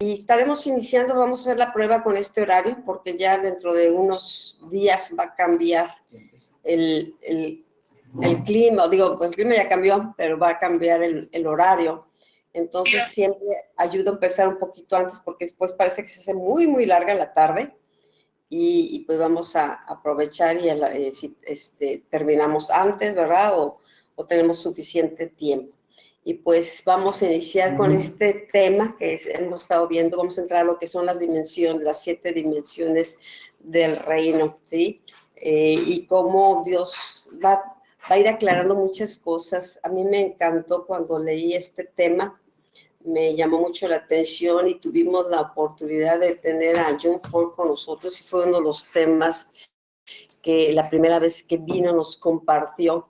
Y estaremos iniciando, vamos a hacer la prueba con este horario, porque ya dentro de unos días va a cambiar el clima, digo, el clima ya cambió, pero va a cambiar el horario. Entonces siempre ayuda a empezar un poquito antes, porque después parece que se hace muy, muy larga la tarde. Y pues vamos a aprovechar y si terminamos antes, ¿verdad? O tenemos suficiente tiempo. Y pues vamos a iniciar con este tema que hemos estado viendo. Vamos a entrar a lo que son las dimensiones, las 7 dimensiones del reino, ¿sí? Y cómo Dios va a ir aclarando muchas cosas. A mí me encantó cuando leí este tema, me llamó mucho la atención y tuvimos la oportunidad de tener a John Ford con nosotros y fue uno de los temas que la primera vez que vino nos compartió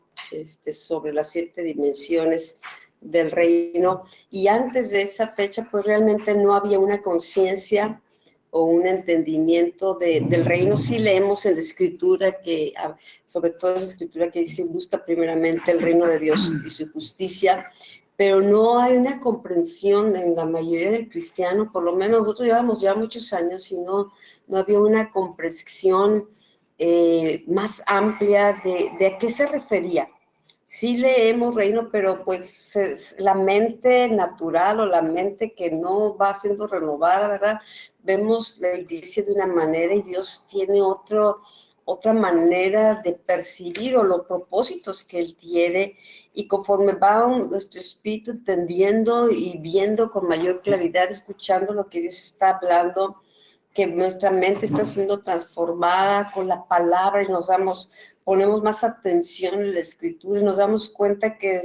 sobre las 7 dimensiones del reino. Y antes de esa fecha, pues realmente no había una conciencia o un entendimiento del reino. Sí leemos en la escritura que, sobre todo esa escritura que dice, busca primeramente el reino de Dios y su justicia, pero no hay una comprensión en la mayoría del cristiano, por lo menos nosotros llevamos ya muchos años y no había una comprensión más amplia de a qué se refería. Sí leemos reino, pero pues la mente natural o la mente que no va siendo renovada, ¿verdad? Vemos la iglesia de una manera y Dios tiene otra manera de percibir o los propósitos que Él tiene, y conforme va nuestro espíritu entendiendo y viendo con mayor claridad, escuchando lo que Dios está hablando, que nuestra mente está siendo transformada con la palabra y ponemos más atención en la escritura y nos damos cuenta que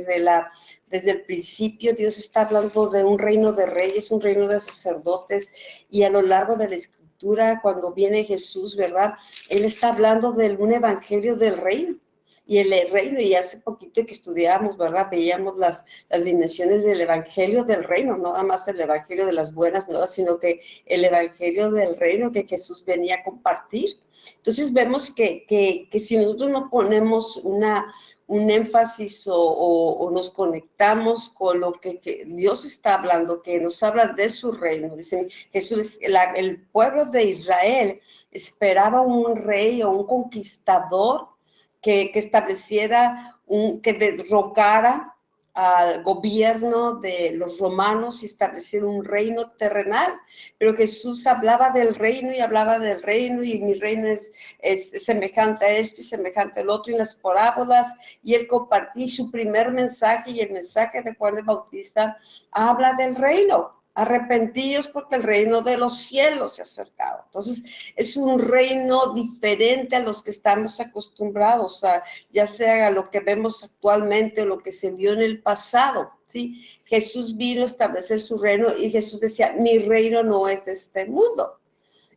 desde el principio Dios está hablando de un reino de reyes, un reino de sacerdotes, y a lo largo de la escritura, cuando viene Jesús, ¿verdad? Él está hablando de un evangelio del reino. Y el reino, y hace poquito que estudiábamos, ¿verdad? Veíamos las dimensiones del evangelio del reino, no nada más el evangelio de las buenas nuevas, sino que el evangelio del reino que Jesús venía a compartir. Entonces vemos que si nosotros no ponemos un énfasis o nos conectamos con lo que Dios está hablando, que nos habla de su reino. Dicen, Jesús, el pueblo de Israel esperaba un rey o un conquistador que estableciera, que derrocara al gobierno de los romanos y establecer un reino terrenal. Pero Jesús hablaba del reino y hablaba del reino, y mi reino es semejante a esto y semejante al otro, y en las parábolas, y él compartía su primer mensaje, y el mensaje de Juan el Bautista habla del reino. Arrepentíos porque el reino de los cielos se ha acercado. Entonces, es un reino diferente a los que estamos acostumbrados, ya sea a lo que vemos actualmente o lo que se vio en el pasado, ¿sí? Jesús vino a establecer su reino y Jesús decía, mi reino no es de este mundo.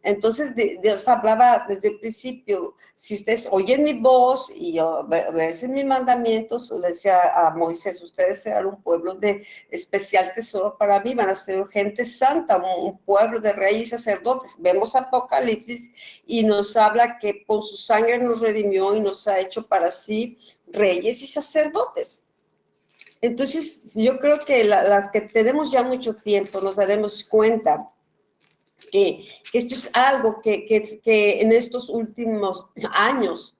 Entonces Dios hablaba desde el principio, si ustedes oyen mi voz y obedecen mis mandamientos, le decía a Moisés, ustedes serán un pueblo de especial tesoro para mí, van a ser gente santa, un pueblo de reyes y sacerdotes. Vemos Apocalipsis y nos habla que por su sangre nos redimió y nos ha hecho para sí reyes y sacerdotes. Entonces yo creo que las que tenemos ya mucho tiempo nos daremos cuenta que esto es algo que en estos últimos años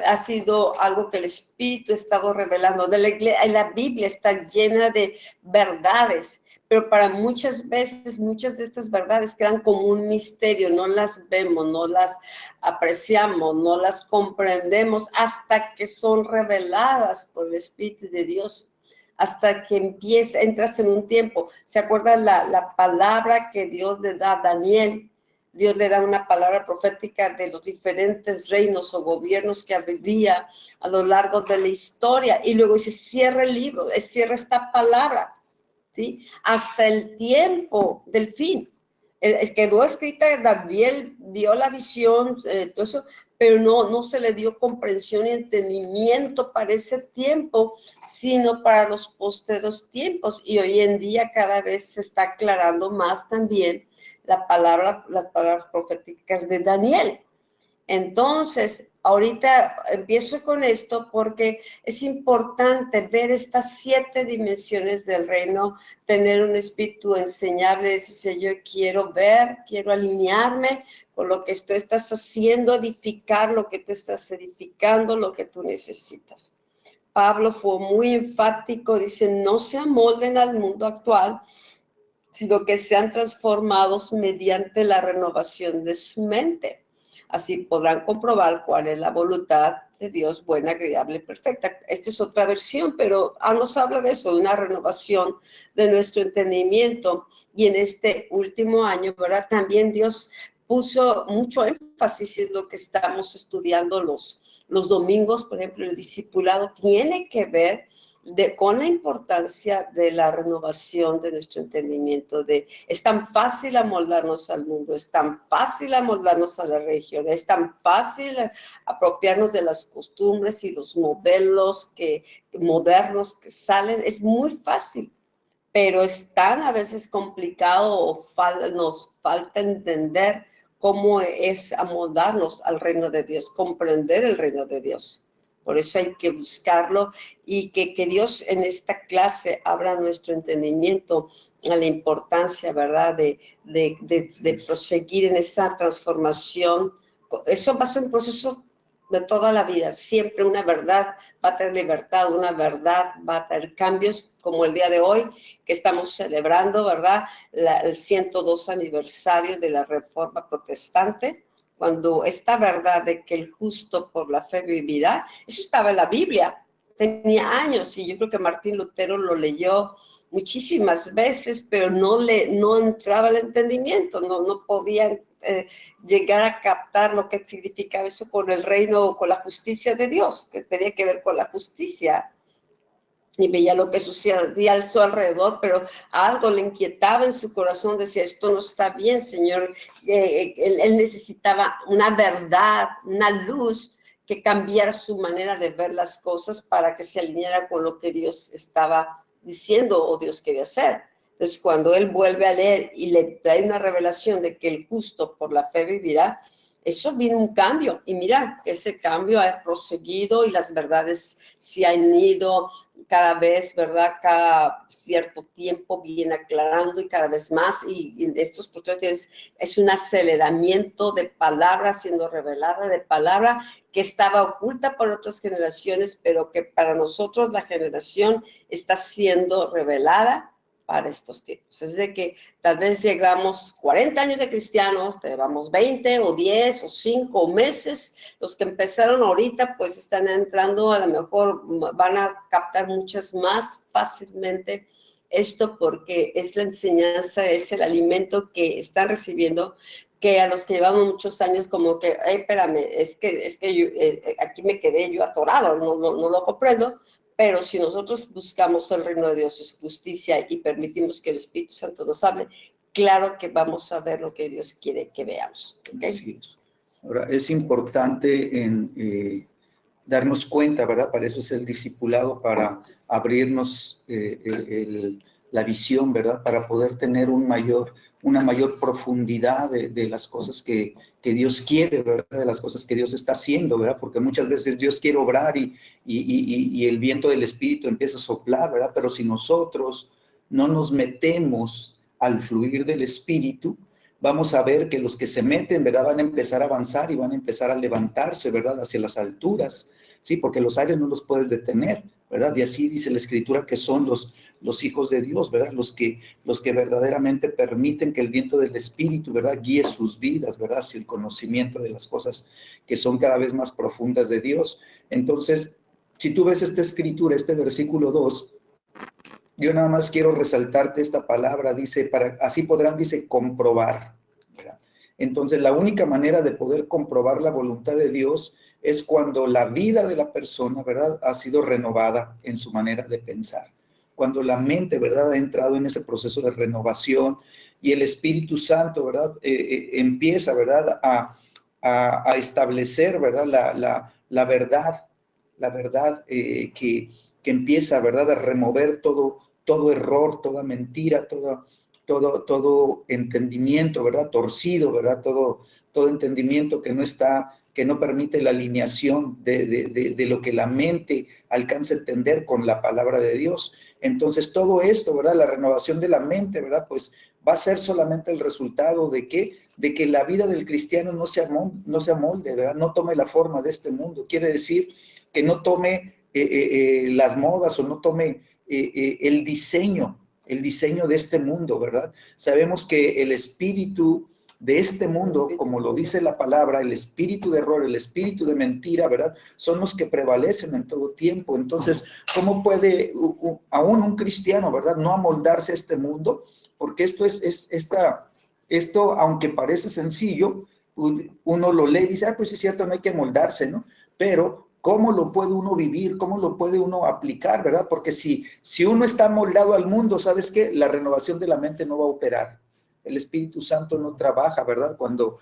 ha sido algo que el Espíritu ha estado revelando. La Biblia está llena de verdades, pero para muchas veces, muchas de estas verdades quedan como un misterio, no las vemos, no las apreciamos, no las comprendemos hasta que son reveladas por el Espíritu de Dios. Hasta que entras en un tiempo. ¿Se acuerdan la palabra que Dios le da a Daniel? Dios le da una palabra profética de los diferentes reinos o gobiernos que habría a lo largo de la historia. Y luego dice, cierra el libro, cierra esta palabra, ¿sí? Hasta el tiempo del fin. Quedó escrita, Daniel dio la visión, todo eso, pero no se le dio comprensión y entendimiento para ese tiempo, sino para los posteriores tiempos. Y hoy en día cada vez se está aclarando más también las palabras proféticas de Daniel. Entonces, ahorita empiezo con esto porque es importante ver estas 7 dimensiones del reino, tener un espíritu enseñable, decirse yo quiero ver, quiero alinearme con lo que tú estás haciendo, edificar lo que tú estás edificando, lo que tú necesitas. Pablo fue muy enfático, dice, no se amolden al mundo actual, sino que sean transformados mediante la renovación de su mente. Así podrán comprobar cuál es la voluntad de Dios, buena, agradable y perfecta. Esta es otra versión, pero nos habla de eso, de una renovación de nuestro entendimiento. Y en este último año, ¿verdad? También Dios puso mucho énfasis en lo que estamos estudiando los domingos, por ejemplo, el discipulado tiene que ver con la importancia de la renovación de nuestro entendimiento. Es tan fácil amoldarnos al mundo, es tan fácil amoldarnos a la religión, es tan fácil apropiarnos de las costumbres y los modelos modernos que salen, es muy fácil, pero es tan a veces complicado o nos falta entender cómo es amoldarnos al reino de Dios, comprender el reino de Dios. Por eso hay que buscarlo y que Dios en esta clase abra nuestro entendimiento a la importancia, ¿verdad?, de proseguir en esta transformación. Eso va a ser un proceso de toda la vida, siempre una verdad va a tener libertad, una verdad va a tener cambios, como el día de hoy, que estamos celebrando, ¿verdad?, el 102 aniversario de la Reforma Protestante, cuando esta verdad de que el justo por la fe vivirá, eso estaba en la Biblia, tenía años, y yo creo que Martín Lutero lo leyó muchísimas veces, pero no entraba al entendimiento, no podía llegar a captar lo que significaba eso con el reino o con la justicia de Dios, que tenía que ver con la justicia. Y veía lo que sucedía a su alrededor, pero algo le inquietaba en su corazón, decía, esto no está bien, Señor. Él necesitaba una verdad, una luz que cambiara su manera de ver las cosas para que se alineara con lo que Dios estaba diciendo o Dios quería hacer. Entonces, cuando él vuelve a leer y le trae una revelación de que el justo por la fe vivirá, eso viene un cambio. Y mira, ese cambio ha proseguido y las verdades se han ido cada vez, ¿verdad? Cada cierto tiempo viene aclarando y cada vez más. Y estos procesos es un aceleramiento de palabra siendo revelada, de palabra que estaba oculta por otras generaciones, pero que para nosotros la generación está siendo revelada para estos tiempos. Es de que tal vez llegamos 40 años de cristianos, llevamos 20 o 10 o 5 meses, los que empezaron ahorita pues están entrando, a lo mejor van a captar muchas más fácilmente esto porque es la enseñanza, es el alimento que están recibiendo, que a los que llevamos muchos años como que, espérame, es que yo, aquí me quedé yo atorado, no lo comprendo. Pero si nosotros buscamos el reino de Dios, su justicia y permitimos que el Espíritu Santo nos hable, claro que vamos a ver lo que Dios quiere que veamos. ¿Okay? Así es. Ahora, es importante darnos cuenta, ¿verdad? Para eso es el discipulado, para abrirnos la visión, ¿verdad? Para poder tener una mayor profundidad de las cosas que Dios quiere, ¿verdad? De las cosas que Dios está haciendo, ¿verdad? Porque muchas veces Dios quiere obrar y el viento del Espíritu empieza a soplar, ¿verdad? Pero si nosotros no nos metemos al fluir del Espíritu, vamos a ver que los que se meten, ¿verdad? Van a empezar a avanzar y van a empezar a levantarse, ¿verdad? Hacia las alturas, ¿sí? Porque los aires no los puedes detener, ¿verdad? Y así dice la Escritura que son los hijos de Dios, ¿verdad? Los que verdaderamente permiten que el viento del Espíritu, ¿verdad? Guíe sus vidas, ¿verdad? Hacia el conocimiento de las cosas que son cada vez más profundas de Dios. Entonces, si tú ves esta Escritura, este versículo 2, yo nada más quiero resaltarte esta palabra, dice, así podrán, dice, comprobar, ¿verdad? Entonces, la única manera de poder comprobar la voluntad de Dios es cuando la vida de la persona, ¿verdad?, ha sido renovada en su manera de pensar. Cuando la mente, ¿verdad?, ha entrado en ese proceso de renovación y el Espíritu Santo, ¿verdad?, empieza, ¿verdad?, a establecer, ¿verdad?, la verdad que empieza, ¿verdad?, a remover todo error, toda mentira, todo entendimiento, ¿verdad?, torcido, ¿verdad?, todo entendimiento que no está que no permite la alineación de lo que la mente alcanza a entender con la palabra de Dios. Entonces, todo esto, ¿verdad? La renovación de la mente, ¿verdad? Pues va a ser solamente el resultado de que la vida del cristiano no se amolde, ¿verdad? No tome la forma de este mundo. Quiere decir que no tome las modas o no tome el diseño de este mundo, ¿verdad? Sabemos que el espíritu de este mundo, como lo dice la palabra, el espíritu de error, el espíritu de mentira, ¿verdad? Son los que prevalecen en todo tiempo. Entonces, ¿cómo puede aún un cristiano, ¿verdad? No amoldarse a este mundo? Porque esto, aunque parece sencillo, uno lo lee y dice, pues es cierto, no hay que amoldarse, ¿no? Pero ¿cómo lo puede uno vivir? ¿Cómo lo puede uno aplicar, verdad? Porque si uno está amoldado al mundo, ¿sabes qué? La renovación de la mente no va a operar. El Espíritu Santo no trabaja, ¿verdad? Cuando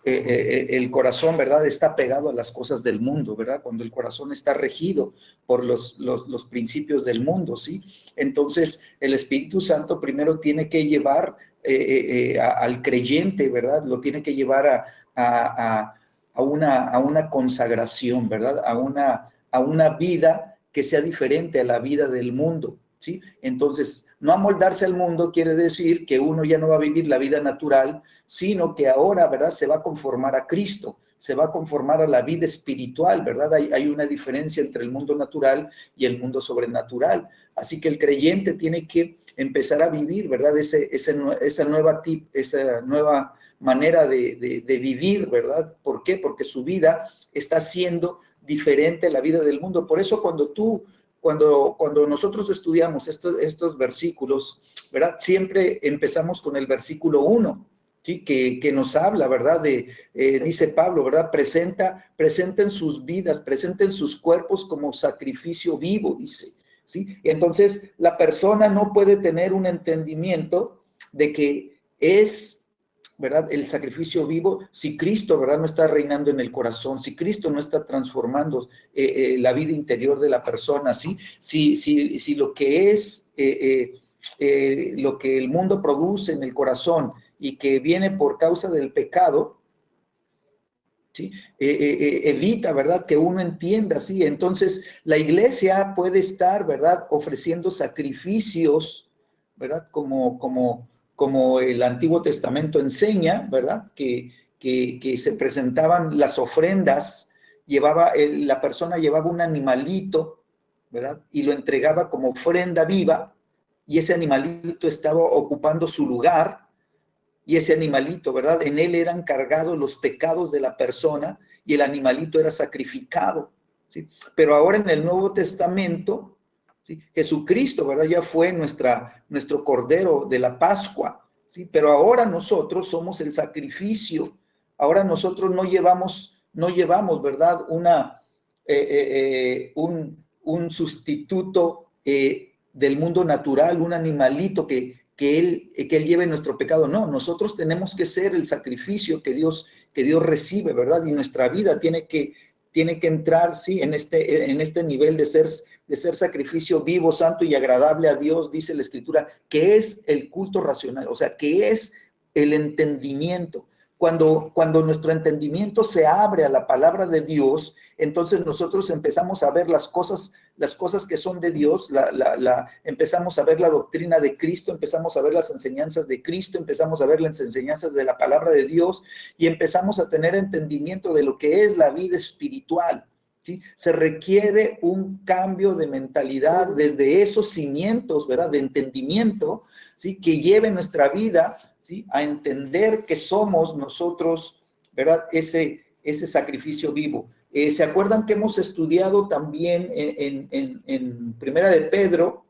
el corazón, ¿verdad? Está pegado a las cosas del mundo, ¿verdad? Cuando el corazón está regido por los principios del mundo, ¿sí? Entonces, el Espíritu Santo primero tiene que llevar al creyente, ¿verdad? Lo tiene que llevar a una consagración, ¿verdad? A una vida que sea diferente a la vida del mundo, ¿sí? Entonces, no amoldarse al mundo quiere decir que uno ya no va a vivir la vida natural, sino que ahora, ¿verdad? Se va a conformar a Cristo, se va a conformar a la vida espiritual, ¿verdad? Hay una diferencia entre el mundo natural y el mundo sobrenatural. Así que el creyente tiene que empezar a vivir, ¿verdad? Esa nueva manera de vivir, ¿verdad? ¿Por qué? Porque su vida está siendo diferente a la vida del mundo. Por eso cuando nosotros estudiamos estos versículos, ¿verdad? Siempre empezamos con el versículo 1, ¿sí? Que nos habla, ¿verdad? Dice Pablo, ¿verdad? Presenten sus vidas, presenten sus cuerpos como sacrificio vivo, dice, ¿sí? Y entonces la persona no puede tener un entendimiento de que es, ¿verdad? El sacrificio vivo, si Cristo, ¿verdad? No está reinando en el corazón, si Cristo no está transformando la vida interior de la persona, ¿sí? Si lo que es, lo que el mundo produce en el corazón y que viene por causa del pecado, ¿sí? Evita, ¿verdad? Que uno entienda, ¿sí? Entonces, la iglesia puede estar, ¿verdad? Ofreciendo sacrificios, ¿verdad? Como el Antiguo Testamento enseña, ¿verdad? Que se presentaban las ofrendas, la persona llevaba un animalito, ¿verdad? Y lo entregaba como ofrenda viva, y ese animalito estaba ocupando su lugar, y ese animalito, ¿verdad? En él eran cargados los pecados de la persona, y el animalito era sacrificado, ¿sí? Pero ahora en el Nuevo Testamento, ¿sí? Jesucristo, ¿verdad? Ya fue nuestro Cordero de la Pascua, ¿sí? Pero ahora nosotros somos el sacrificio. Ahora nosotros no llevamos, ¿verdad? Un sustituto del mundo natural, un animalito que él lleve nuestro pecado. No, nosotros tenemos que ser el sacrificio que Dios recibe, ¿verdad? Y nuestra vida tiene que entrar, sí, en este nivel de ser sacrificio vivo, santo y agradable a Dios, dice la Escritura, que es el culto racional, o sea, que es el entendimiento. Cuando nuestro entendimiento se abre a la palabra de Dios, entonces nosotros empezamos a ver las cosas que son de Dios, empezamos a ver la doctrina de Cristo, empezamos a ver las enseñanzas de Cristo, empezamos a ver las enseñanzas de la palabra de Dios y empezamos a tener entendimiento de lo que es la vida espiritual, ¿sí? Se requiere un cambio de mentalidad desde esos cimientos, ¿verdad? De entendimiento, ¿sí? Que lleve nuestra vida, ¿sí? A entender que somos nosotros, ¿verdad? Ese sacrificio vivo. ¿Se acuerdan que hemos estudiado también en Primera de Pedro,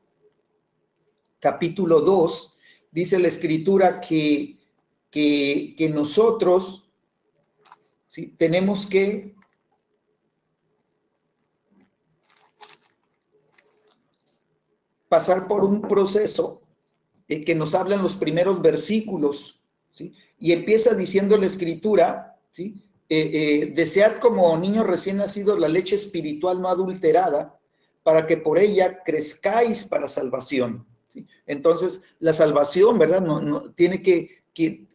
capítulo 2, dice la Escritura que nosotros, ¿sí? Tenemos que pasar por un proceso que nos hablan los primeros versículos, ¿sí? Y empieza diciendo la Escritura, ¿sí? Desead como niños recién nacidos la leche espiritual no adulterada, para que por ella crezcáis para salvación, ¿sí? Entonces, la salvación, ¿verdad? No tiene que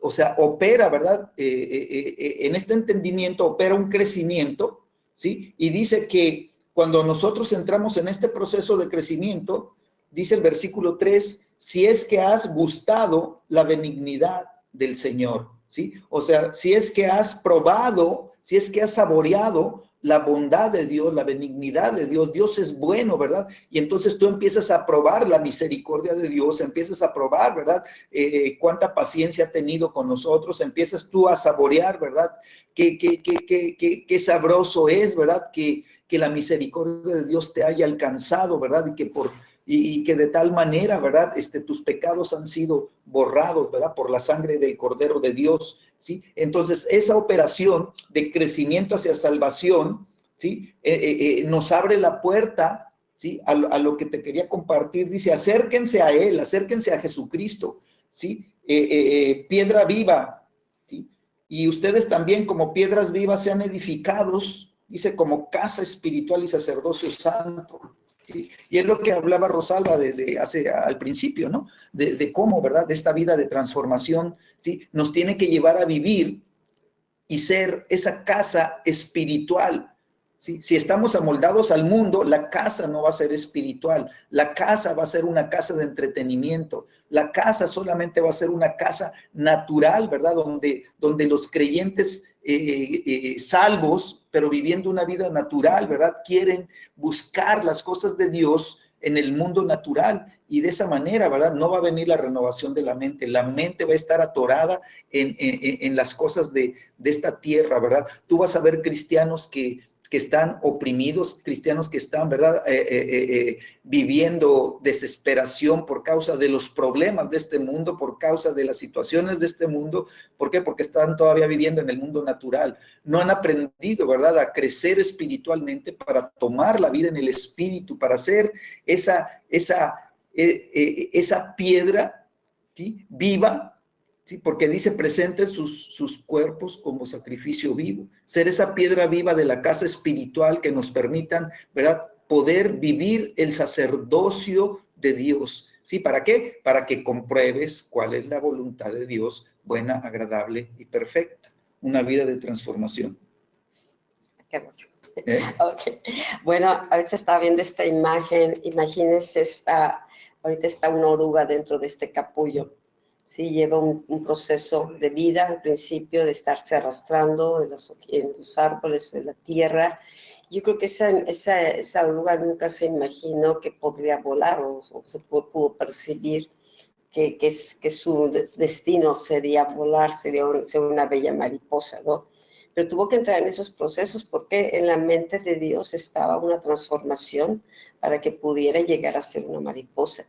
o sea, opera, ¿verdad? En este entendimiento opera un crecimiento, ¿sí? Y dice que cuando nosotros entramos en este proceso de crecimiento, dice el versículo 3, si es que has gustado la benignidad del Señor, ¿sí? O sea, si es que has probado, si es que has saboreado la bondad de Dios, la benignidad de Dios. Dios es bueno, ¿verdad? Y entonces tú empiezas a probar la misericordia de Dios, empiezas a probar, ¿verdad? Cuánta paciencia ha tenido con nosotros, empiezas tú a saborear, ¿verdad? Qué sabroso es, ¿verdad? Que la misericordia de Dios te haya alcanzado, ¿verdad? Y que de tal manera, ¿verdad? Tus pecados han sido borrados, ¿verdad? Por la sangre del Cordero de Dios, ¿sí? Entonces, esa operación de crecimiento hacia salvación, ¿sí? Nos abre la puerta, ¿sí? A lo que te quería compartir. Dice, acérquense a Él, acérquense a Jesucristo, ¿sí? Piedra viva, ¿sí? Y ustedes también como piedras vivas sean edificados, dice, como casa espiritual y sacerdocio santo. ¿Sí? Y es lo que hablaba Rosalba desde al principio, ¿no? De cómo, ¿verdad? De esta vida de transformación, ¿sí? Nos tiene que llevar a vivir y ser esa casa espiritual, ¿sí? Si estamos amoldados al mundo, la casa no va a ser espiritual, la casa va a ser una casa de entretenimiento, la casa solamente va a ser una casa natural, ¿verdad? Donde los creyentes salvos, pero viviendo una vida natural, ¿verdad? Quieren buscar las cosas de Dios en el mundo natural, y de esa manera, ¿verdad? No va a venir la renovación de la mente va a estar atorada en las cosas de esta tierra, ¿verdad? Tú vas a ver cristianos que están oprimidos, cristianos que están, ¿verdad? Viviendo desesperación por causa de los problemas de este mundo, por causa de las situaciones de este mundo. ¿Por qué? Porque están todavía viviendo en el mundo natural. No han aprendido, ¿verdad?, a crecer espiritualmente para tomar la vida en el espíritu, para hacer esa piedra, ¿sí?, viva, ¿sí? Porque dice, presenten sus cuerpos como sacrificio vivo. Ser esa piedra viva de la casa espiritual que nos permitan, ¿verdad?, poder vivir el sacerdocio de Dios. ¿Sí? ¿Para qué? Para que compruebes cuál es la voluntad de Dios, buena, agradable y perfecta. Una vida de transformación. Qué mucho. Okay. Bueno, ahorita estaba viendo esta imagen. Imagínense, ahorita está una oruga dentro de este capullo. Sí, lleva un proceso de vida, al principio de estarse arrastrando en los árboles, de la tierra. Yo creo que esa oruga nunca se imaginó que podría volar o se pudo percibir que su destino sería volar, sería una bella mariposa, ¿no? Pero tuvo que entrar en esos procesos porque en la mente de Dios estaba una transformación para que pudiera llegar a ser una mariposa.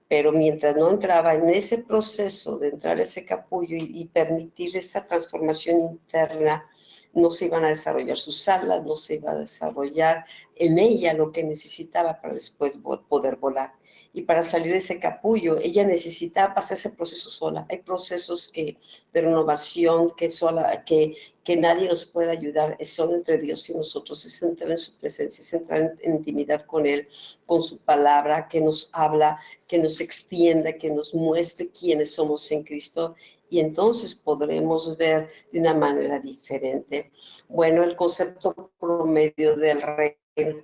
Pero mientras no entraba en ese proceso de entrar a ese capullo y permitir esa transformación interna, no se iban a desarrollar sus alas, no se iba a desarrollar en ella lo que necesitaba para después poder volar. Y para salir de ese capullo, ella necesitaba pasar ese proceso sola. Hay procesos de renovación que nadie nos puede ayudar, es solo entre Dios y nosotros, es entrar en su presencia, es entrar en intimidad con Él, con su palabra, que nos habla, que nos extienda, que nos muestre quiénes somos en Cristo, y entonces podremos ver de una manera diferente. Bueno, el concepto promedio del reino,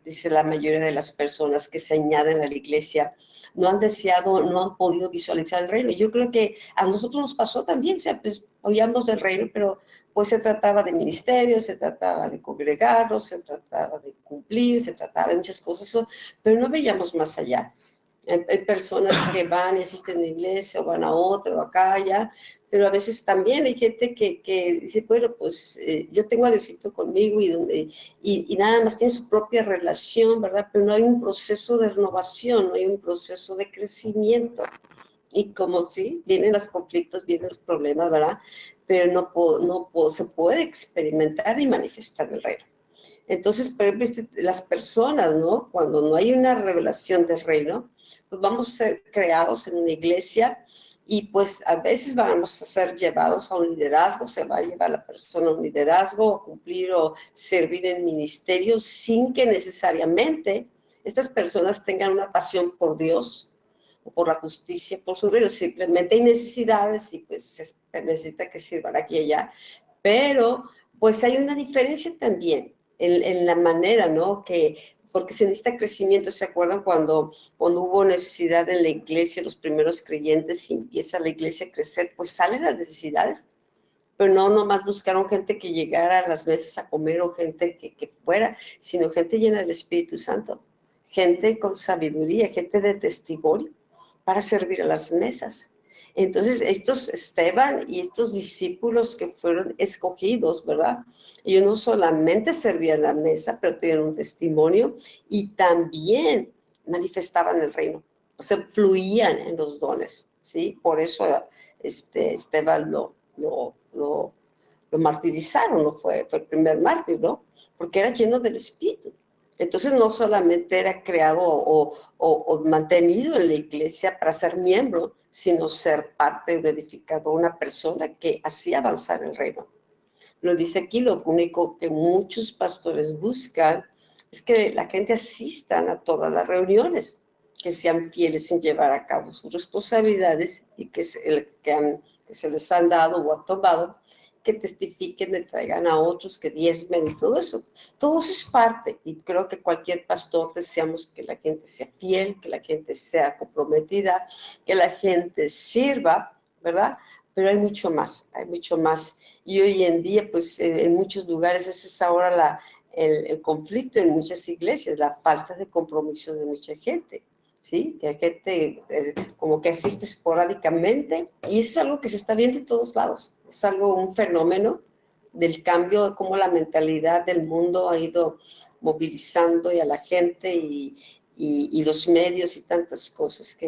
dice la mayoría de las personas que se añaden a la iglesia, no han deseado, no han podido visualizar el reino. Yo creo que a nosotros nos pasó también, o sea, pues oíamos del reino, pero pues se trataba de ministerio, se trataba de congregarnos, se trataba de cumplir, se trataba de muchas cosas, pero no veíamos más allá. Hay personas que van y asisten a una iglesia o van a otra o acá, allá, pero a veces también hay gente que dice, bueno, pues yo tengo a Diosito conmigo y nada más tiene su propia relación, ¿verdad? Pero no hay un proceso de renovación, no hay un proceso de crecimiento. Y como sí, vienen los conflictos, vienen los problemas, ¿verdad? Pero no se puede experimentar ni manifestar el reino. Entonces, por ejemplo, las personas, ¿no? Cuando no hay una revelación del reino, pues vamos a ser creados en una iglesia y pues a veces vamos a ser llevados a un liderazgo, se va a llevar la persona a un liderazgo, a cumplir o servir en ministerios sin que necesariamente estas personas tengan una pasión por Dios o por la justicia, por su reino. Simplemente hay necesidades y pues se necesita que sirvan aquí y allá. Pero pues hay una diferencia también en la manera, ¿no? Porque se necesita crecimiento. ¿Se acuerdan cuando hubo necesidad en la iglesia, los primeros creyentes, y empieza la iglesia a crecer? Pues salen las necesidades, pero no nomás buscaron gente que llegara a las mesas a comer o gente que fuera, sino gente llena del Espíritu Santo, gente con sabiduría, gente de testimonio para servir a las mesas. Entonces, estos Esteban y estos discípulos que fueron escogidos, ¿verdad? Ellos no solamente servían la mesa, pero tenían un testimonio y también manifestaban el reino, o sea, fluían en los dones, ¿sí? Por eso Esteban lo martirizaron, ¿no? Fue el primer mártir, ¿no? Porque era lleno del Espíritu. Entonces no solamente era creado o mantenido en la iglesia para ser miembro, sino ser parte de un edificador, una persona que hacía avanzar el reino. Lo dice aquí, lo único que muchos pastores buscan es que la gente asista a todas las reuniones, que sean fieles en llevar a cabo sus responsabilidades y que se les han dado o han tomado, que testifiquen, le traigan a otros, que diezmen y todo eso. Todo eso es parte, y creo que cualquier pastor deseamos que la gente sea fiel, que la gente sea comprometida, que la gente sirva, ¿verdad? Pero hay mucho más, hay mucho más. Y hoy en día, pues en muchos lugares, ese es ahora el conflicto en muchas iglesias, la falta de compromiso de mucha gente. ¿Sí? Que hay gente como que asiste esporádicamente, y eso es algo que se está viendo en todos lados. Es algo, un fenómeno del cambio de cómo la mentalidad del mundo ha ido movilizando y a la gente y los medios y tantas cosas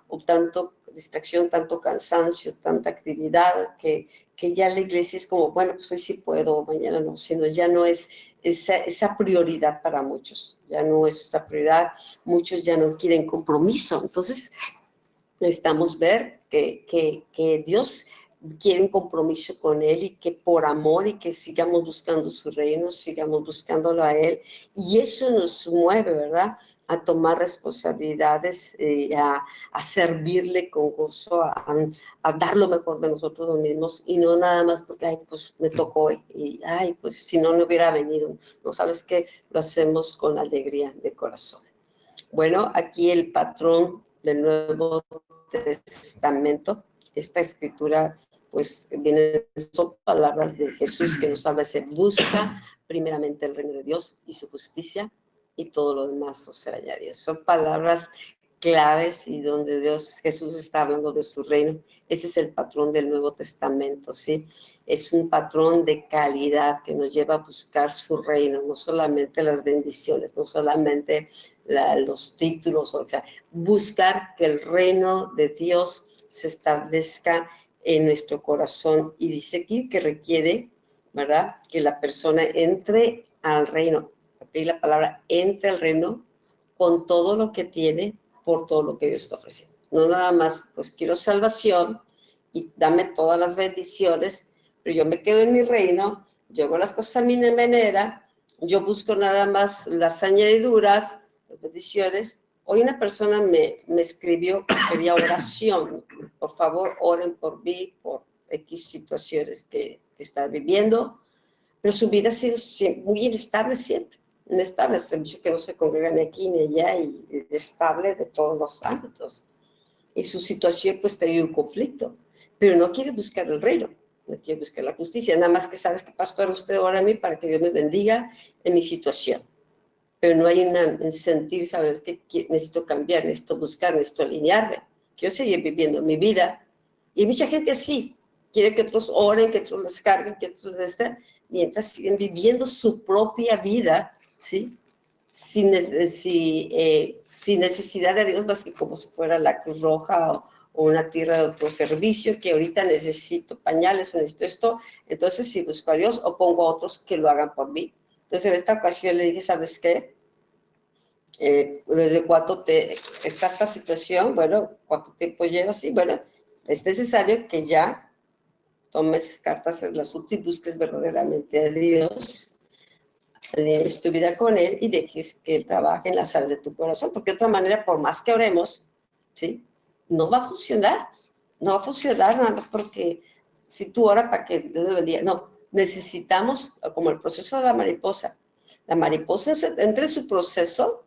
o tanto distracción, tanto cansancio, tanta actividad, que ya la iglesia es como, bueno, pues hoy sí puedo, mañana no, sino ya no es esa prioridad para muchos, ya no es esa prioridad, muchos ya no quieren compromiso. Entonces necesitamos ver que Dios quiere un compromiso con Él, y que por amor, y que sigamos buscando su reino, sigamos buscándolo a Él, y eso nos mueve, ¿verdad?, a tomar responsabilidades, a servirle con gozo, a dar lo mejor de nosotros mismos, y no nada más porque, ay, pues me tocó, y ay, pues si no, no hubiera venido. No, ¿sabes qué? Lo hacemos con alegría de corazón. Bueno, aquí el patrón del Nuevo Testamento, esta escritura, pues viene, son palabras de Jesús que nos habla, se busca primeramente el reino de Dios y su justicia, y todo lo demás os será añadido. Son palabras claves, y donde Jesús está hablando de su reino. Ese es el patrón del Nuevo Testamento, ¿sí? Es un patrón de calidad que nos lleva a buscar su reino, no solamente las bendiciones, no solamente los títulos, o sea, buscar que el reino de Dios se establezca en nuestro corazón. Y dice aquí que requiere, ¿verdad?, que la persona entre al reino. Aquí la palabra entre al reino con todo lo que tiene, por todo lo que Dios está ofreciendo. No nada más, pues quiero salvación y dame todas las bendiciones, pero yo me quedo en mi reino, yo hago las cosas a mi manera, yo busco nada más las añadiduras, las bendiciones. Hoy una persona me escribió que quería oración. Por favor, oren por mí, por X situaciones que está viviendo, pero su vida ha sido muy inestable siempre. Inestable, hace mucho que no se congregan aquí ni allá, y estable de todos los ámbitos. Y su situación, pues, tenía un conflicto, pero no quiere buscar el reino, no quiere buscar la justicia, nada más que sabes que, pastor, usted ora a mí para que Dios me bendiga en mi situación. Pero no hay un sentir, sabes, que necesito cambiar, necesito buscar, necesito alinearme. Quiero seguir viviendo mi vida. Y mucha gente así, quiere que otros oren, que otros les carguen, que otros les estén, mientras siguen viviendo su propia vida, ¿sí? Sin necesidad de Dios, más que como si fuera la Cruz Roja o una tierra de otro servicio, que ahorita necesito pañales o necesito esto, entonces si busco a Dios o pongo a otros que lo hagan por mí. Entonces en esta ocasión le dije, ¿sabes qué? ¿Desde cuánto está esta situación? Bueno, ¿cuánto tiempo llevas? Y bueno, es necesario que ya tomes cartas en el asunto y busques verdaderamente a Dios, alinees tu vida con Él y dejes que Él trabaje en las áreas de tu corazón, porque de otra manera, por más que oremos, ¿sí?, no va a funcionar. No va a funcionar nada más porque si tú oras para que Dios te bendiga. No, necesitamos, como el proceso de la mariposa entra en su proceso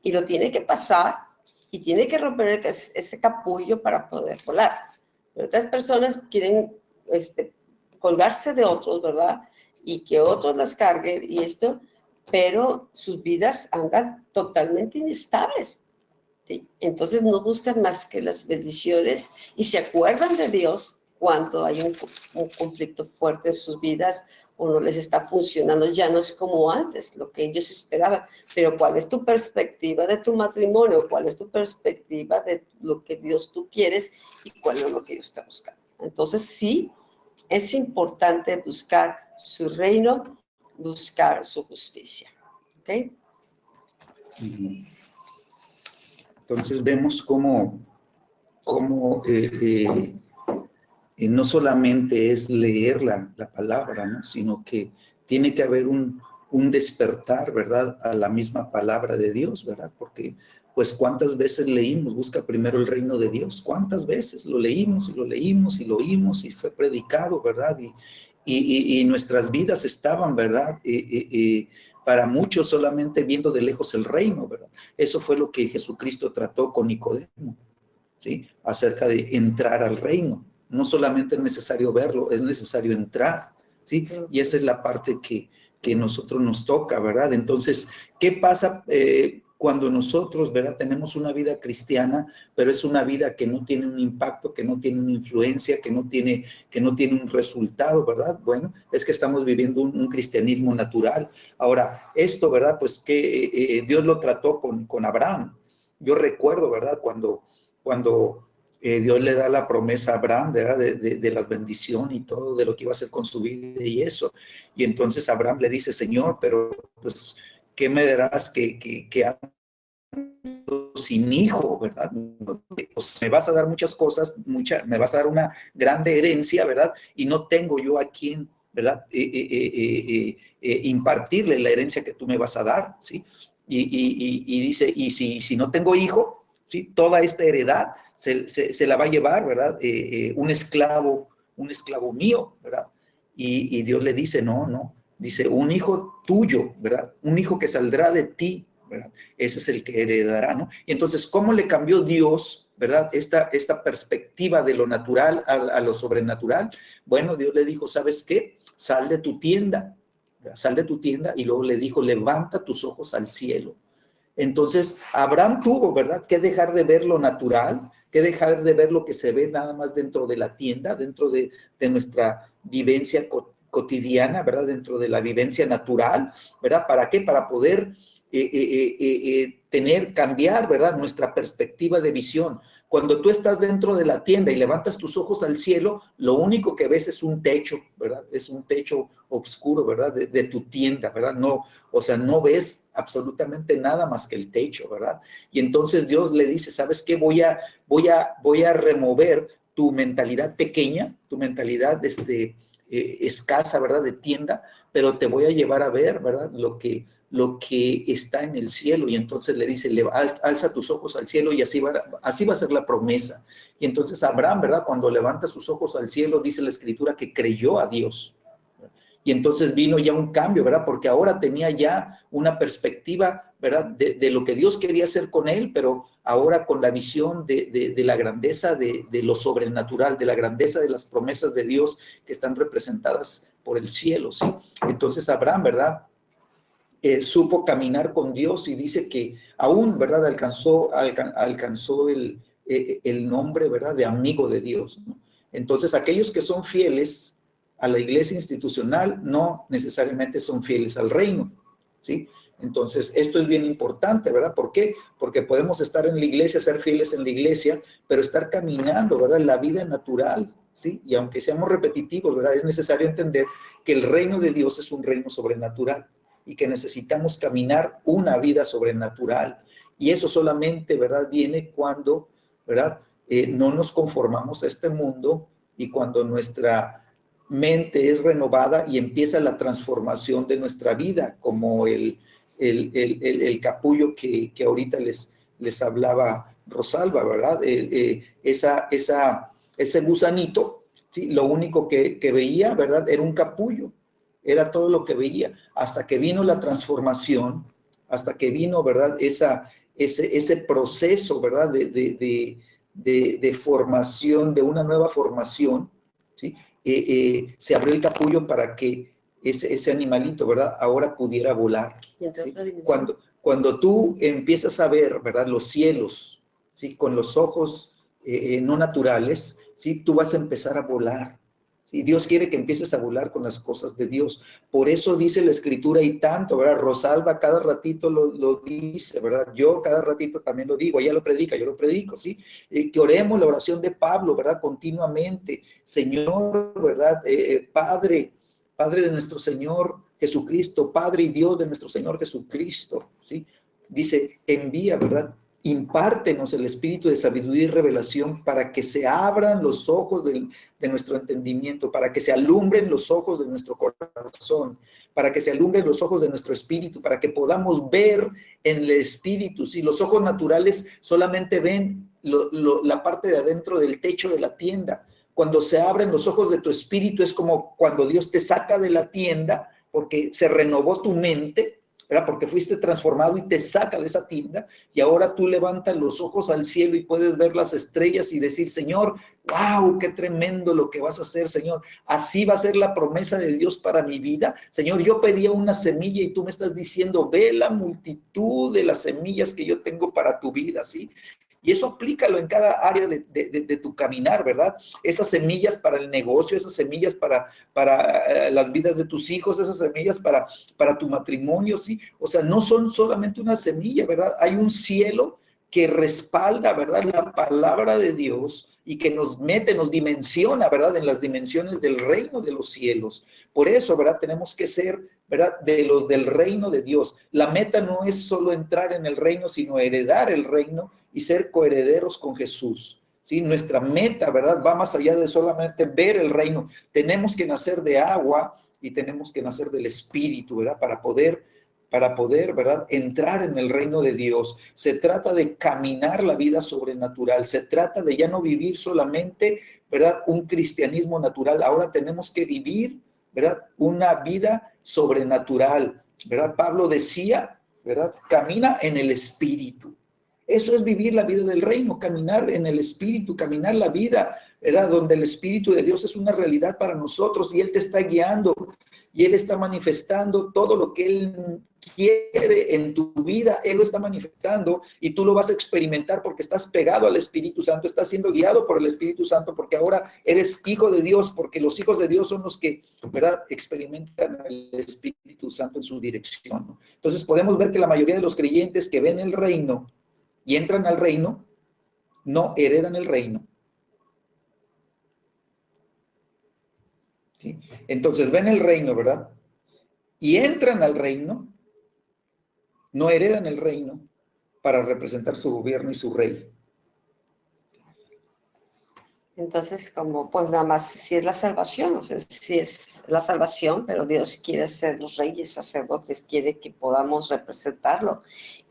y lo tiene que pasar y tiene que romper ese capullo para poder volar. Pero otras personas quieren colgarse de otros, ¿verdad? Y que otros las carguen y esto, pero sus vidas andan totalmente inestables. ¿Sí? Entonces no buscan más que las bendiciones y se acuerdan de Dios cuando hay un conflicto fuerte en sus vidas o no les está funcionando, ya no es como antes, lo que ellos esperaban. Pero ¿cuál es tu perspectiva de tu matrimonio? ¿Cuál es tu perspectiva de lo que Dios tú quieres y cuál es lo que Dios está buscando? Entonces sí, es importante buscar su reino, buscar su justicia. ¿Ok? Entonces vemos cómo no solamente es leer la palabra, ¿no? Sino que tiene que haber un despertar, ¿verdad? A la misma palabra de Dios, ¿verdad? Porque, pues, ¿cuántas veces leímos? Busca primero el reino de Dios. ¿Cuántas veces lo leímos y lo leímos y lo oímos y fue predicado, ¿verdad? Y nuestras vidas estaban, ¿verdad? Para muchos solamente viendo de lejos el reino, ¿verdad? Eso fue lo que Jesucristo trató con Nicodemo, ¿sí? Acerca de entrar al reino. No solamente es necesario verlo, es necesario entrar, ¿sí? Y esa es la parte que nosotros nos toca, ¿verdad? Entonces, ¿qué pasa cuando nosotros, ¿verdad? Tenemos una vida cristiana, pero es una vida que no tiene un impacto, que no tiene una influencia, que no tiene un resultado, ¿verdad? Bueno, es que estamos viviendo un cristianismo natural. Ahora, esto, ¿verdad? Pues que Dios lo trató con Abraham. Yo recuerdo, ¿verdad? Cuando Dios le da la promesa a Abraham, ¿verdad? De las bendiciones y todo, de lo que iba a hacer con su vida y eso. Y entonces Abraham le dice, Señor, pero pues, ¿qué me darás que ando sin hijo, ¿verdad? Pues, me vas a dar muchas cosas, me vas a dar una grande herencia, ¿verdad? Y no tengo yo a quien, ¿verdad? Impartirle la herencia que tú me vas a dar, ¿sí? Y dice, y si no tengo hijo, ¿sí? Toda esta heredad se la va a llevar, ¿verdad? Un esclavo mío, ¿verdad? Y Dios le dice, no, dice, un hijo tuyo, ¿verdad? Un hijo que saldrá de ti, ¿verdad? Ese es el que heredará, ¿no? Y entonces, ¿cómo le cambió Dios, ¿verdad? Esta perspectiva de lo natural a lo sobrenatural? Bueno, Dios le dijo, ¿sabes qué? Sal de tu tienda, ¿verdad? Sal de tu tienda, y luego le dijo, levanta tus ojos al cielo. Entonces, Abraham tuvo, ¿verdad?, que dejar de ver lo natural, que dejar de ver lo que se ve nada más dentro de la tienda, dentro de nuestra vivencia cotidiana, ¿verdad?, dentro de la vivencia natural, ¿verdad? ¿Para qué? Para poder cambiar, ¿verdad?, nuestra perspectiva de visión. Cuando tú estás dentro de la tienda y levantas tus ojos al cielo, lo único que ves es un techo, ¿verdad? Es un techo oscuro, ¿verdad?, de tu tienda, ¿verdad? No, o sea, no ves absolutamente nada más que el techo, ¿verdad? Y entonces Dios le dice, ¿sabes qué? Voy a remover tu mentalidad pequeña, tu mentalidad escasa, ¿verdad?, de tienda, pero te voy a llevar a ver, ¿verdad?, lo que está en el cielo. Y entonces le dice, alza tus ojos al cielo, y así va a ser la promesa. Y entonces Abraham, ¿verdad?, cuando levanta sus ojos al cielo, dice la Escritura que creyó a Dios. Y entonces vino ya un cambio, ¿verdad? Porque ahora tenía ya una perspectiva, ¿verdad?, de lo que Dios quería hacer con él, pero ahora con la visión de la grandeza de lo sobrenatural, de la grandeza de las promesas de Dios que están representadas por el cielo, ¿sí? Entonces Abraham, ¿verdad?, supo caminar con Dios, y dice que aún, ¿verdad?, alcanzó el nombre, ¿verdad?, de amigo de Dios, ¿no? Entonces, aquellos que son fieles a la iglesia institucional no necesariamente son fieles al reino, ¿sí? Entonces, esto es bien importante, ¿verdad? ¿Por qué? Porque podemos estar en la iglesia, ser fieles en la iglesia, pero estar caminando, ¿verdad?, la vida natural, ¿sí? Y aunque seamos repetitivos, ¿verdad?, es necesario entender que el reino de Dios es un reino sobrenatural, y que necesitamos caminar una vida sobrenatural. Y eso solamente, ¿verdad?, viene cuando, ¿verdad?, no nos conformamos a este mundo, y cuando nuestra mente es renovada y empieza la transformación de nuestra vida, como el capullo que ahorita les hablaba Rosalba, ¿verdad? Ese gusanito, ¿sí? Lo único que veía, ¿verdad? Era un capullo, era todo lo que veía, hasta que vino la transformación, hasta que vino, ¿verdad? Ese proceso, ¿verdad? De formación, de una nueva formación, ¿sí? Se abrió el capullo para que ese animalito, ¿verdad? Ahora pudiera volar. ¿Sí? Cuando tú empiezas a ver, ¿verdad? Los cielos, ¿sí? Con los ojos no naturales, ¿sí? Tú vas a empezar a volar. ¿Sí? Dios quiere que empieces a volar con las cosas de Dios. Por eso dice la Escritura y tanto, ¿verdad? Rosalba cada ratito lo dice, ¿verdad? Yo cada ratito también lo digo, ella lo predica, yo lo predico, ¿sí? Que oremos la oración de Pablo, ¿verdad? Continuamente. Señor, ¿verdad? Padre de nuestro Señor Jesucristo, Padre y Dios de nuestro Señor Jesucristo, ¿sí? Dice, envía, ¿verdad? Impártenos el espíritu de sabiduría y revelación para que se abran los ojos de nuestro entendimiento, para que se alumbren los ojos de nuestro corazón, para que se alumbren los ojos de nuestro espíritu, para que podamos ver en el espíritu. Si los ojos naturales solamente ven la parte de adentro del techo de la tienda, cuando se abren los ojos de tu espíritu es como cuando Dios te saca de la tienda porque se renovó tu mente, ¿verdad? Porque fuiste transformado y te saca de esa tienda y ahora tú levantas los ojos al cielo y puedes ver las estrellas y decir, Señor, wow, qué tremendo lo que vas a hacer, Señor. Así va a ser la promesa de Dios para mi vida. Señor, yo pedía una semilla y tú me estás diciendo, ve la multitud de las semillas que yo tengo para tu vida, ¿sí? Y eso aplícalo en cada área de tu caminar, ¿verdad? Esas semillas para el negocio, esas semillas para las vidas de tus hijos, esas semillas para tu matrimonio, ¿sí? O sea, no son solamente una semilla, ¿verdad? Hay un cielo que respalda, ¿verdad? La palabra de Dios y que nos mete, nos dimensiona, ¿verdad? En las dimensiones del reino de los cielos. Por eso, ¿verdad? Tenemos que ser, ¿verdad? De los del reino de Dios. La meta no es solo entrar en el reino, sino heredar el reino y ser coherederos con Jesús. ¿Sí? Nuestra meta, ¿verdad? Va más allá de solamente ver el reino. Tenemos que nacer de agua y tenemos que nacer del Espíritu, ¿verdad? Para poder, ¿verdad? Entrar en el reino de Dios. Se trata de caminar la vida sobrenatural. Se trata de ya no vivir solamente, ¿verdad? Un cristianismo natural. Ahora tenemos que vivir, ¿verdad? Una vida sobrenatural, ¿verdad? Pablo decía, ¿verdad? Camina en el Espíritu. Eso es vivir la vida del reino, caminar en el Espíritu, caminar la vida, ¿verdad? Donde el Espíritu de Dios es una realidad para nosotros y Él te está guiando y Él está manifestando todo lo que Él quiere en tu vida, Él lo está manifestando y tú lo vas a experimentar porque estás pegado al Espíritu Santo, estás siendo guiado por el Espíritu Santo porque ahora eres hijo de Dios, porque los hijos de Dios son los que, ¿verdad?, experimentan el Espíritu Santo en su dirección, ¿no? Entonces podemos ver que la mayoría de los creyentes que ven el reino y entran al reino, no heredan el reino. ¿Sí? Entonces ven el reino, ¿verdad? Y entran al reino, no heredan el reino para representar su gobierno y su rey. Entonces, como pues nada más si es la salvación, o sea, si es la salvación, pero Dios quiere ser los reyes, sacerdotes, quiere que podamos representarlo.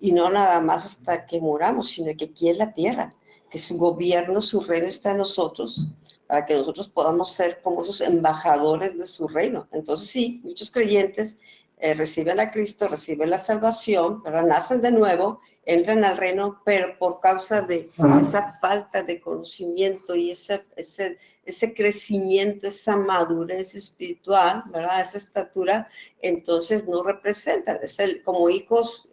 Y no nada más hasta que muramos, sino que aquí en la tierra, que su gobierno, su reino está en nosotros, para que nosotros podamos ser como esos embajadores de su reino. Entonces sí, muchos creyentes reciben a Cristo, reciben la salvación, ¿verdad? Nacen de nuevo, entran al reino, pero por causa de esa falta de conocimiento y ese crecimiento, esa madurez espiritual, ¿verdad? Esa estatura, entonces no representan, como hijos,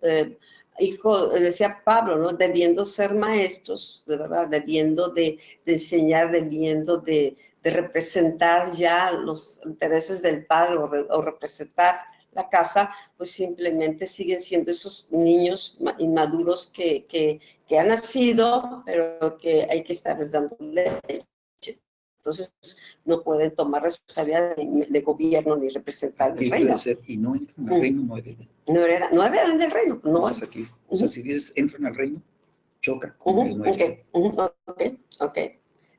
decía Pablo, ¿no? Debiendo ser maestros, de verdad, debiendo de enseñar, debiendo de representar ya los intereses del Padre o representar la casa, pues simplemente siguen siendo esos niños inmaduros que han nacido, pero que hay que estarles dando leche. Entonces, no pueden tomar responsabilidad de gobierno ni representar el reino. Y no entran al reino, no heredan. No heredan del reino. No. Entonces aquí, o sea, si dices entran al reino, choca con el no heredan. Ok.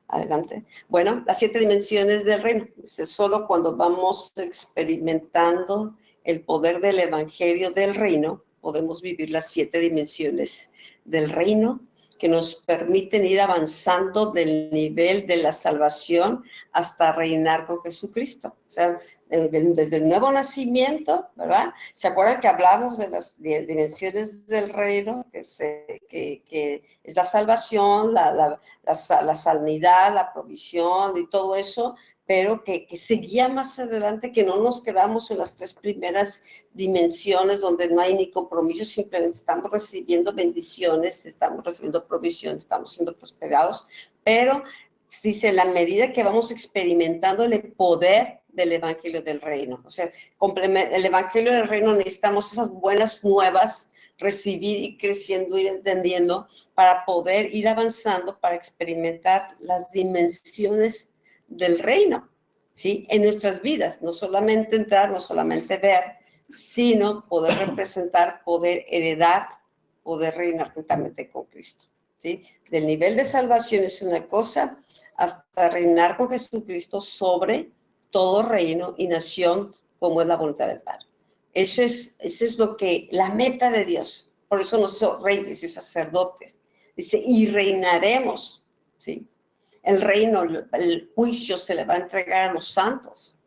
Adelante. Bueno, las 7 dimensiones del reino. Solo cuando vamos experimentando el poder del evangelio del reino, podemos vivir las 7 dimensiones del reino que nos permiten ir avanzando del nivel de la salvación hasta reinar con Jesucristo. O sea, desde el nuevo nacimiento, ¿verdad? ¿Se acuerdan que hablamos de las dimensiones del reino? Que es la salvación, la sanidad, la provisión y todo eso, pero que seguía más adelante, que no nos quedamos en las 3 primeras dimensiones donde no hay ni compromiso, simplemente estamos recibiendo bendiciones, estamos recibiendo provisión, estamos siendo prosperados, pero dice, la medida que vamos experimentando el poder del Evangelio del Reino. O sea, el Evangelio del Reino necesitamos esas buenas nuevas, recibir y creciendo y entendiendo para poder ir avanzando, para experimentar las dimensiones del reino, ¿sí? En nuestras vidas, no solamente entrar, no solamente ver, sino poder representar, poder heredar, poder reinar juntamente con Cristo, ¿sí? Del nivel de salvación es una cosa, hasta reinar con Jesucristo sobre todo reino y nación, como es la voluntad del Padre. Eso es lo que, la meta de Dios. Por eso no somos reyes y sacerdotes. Dice, y reinaremos, ¿sí? El reino, el juicio se le va a entregar a los santos.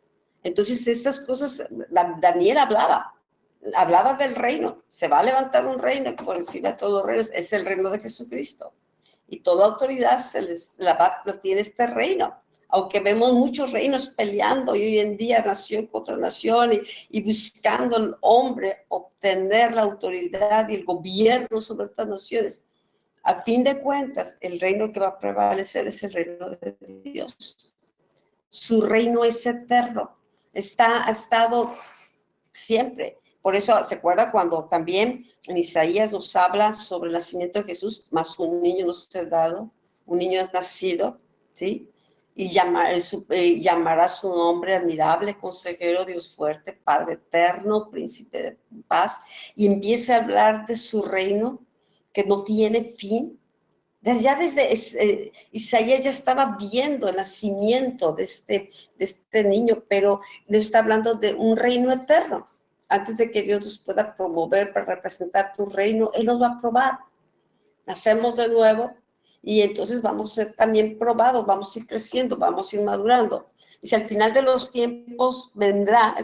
Entonces, estas cosas, Daniel hablaba del reino. Se va a levantar un reino que por encima de todos los reinos es el reino de Jesucristo. Y toda autoridad la tiene este reino. Aunque vemos muchos reinos peleando y hoy en día nación contra nación y buscando el hombre obtener la autoridad y el gobierno sobre estas naciones. A fin de cuentas, el reino que va a prevalecer es el reino de Dios. Su reino es eterno. Ha estado siempre. Por eso, ¿se acuerda cuando también en Isaías nos habla sobre el nacimiento de Jesús? Más un niño nos ha dado, un niño es nacido, ¿sí? Y llamará su nombre admirable, consejero, Dios fuerte, Padre eterno, príncipe de paz. Y empieza a hablar de su reino que no tiene fin. Ya desde Isaías ya estaba viendo el nacimiento de este niño, pero nos está hablando de un reino eterno. Antes de que Dios nos pueda promover para representar tu reino, Él nos va a probar. Nacemos de nuevo y entonces vamos a ser también probados, vamos a ir creciendo, vamos a ir madurando. Y si al final de los tiempos vendrá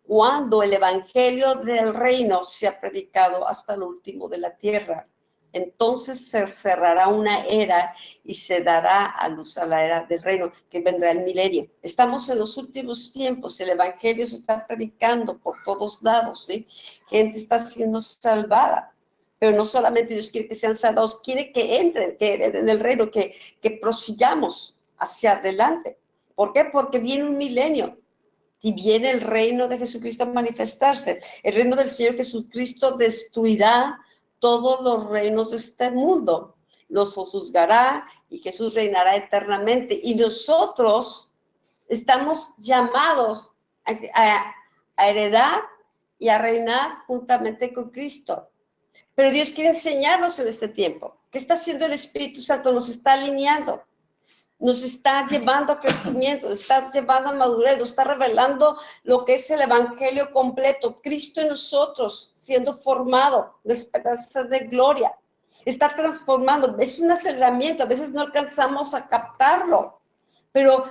cuando el evangelio del reino sea predicado hasta el último de la tierra. Entonces se cerrará una era y se dará a luz a la era del reino, que vendrá el milenio. Estamos en los últimos tiempos, el evangelio se está predicando por todos lados, ¿sí? Gente está siendo salvada, pero no solamente Dios quiere que sean salvados, quiere que entren, que hereden el reino, que prosigamos hacia adelante. ¿Por qué? Porque viene un milenio. Y viene el reino de Jesucristo a manifestarse. El reino del Señor Jesucristo destruirá todos los reinos de este mundo. Los juzgará y Jesús reinará eternamente. Y nosotros estamos llamados a heredar y a reinar juntamente con Cristo. Pero Dios quiere enseñarnos en este tiempo. ¿Qué está haciendo el Espíritu Santo? Nos está alineando. Nos está llevando a crecimiento, nos está llevando a madurez, nos está revelando lo que es el evangelio completo. Cristo en nosotros, siendo formado de esperanza de gloria. Está transformando, es un aceleramiento, a veces no alcanzamos a captarlo, pero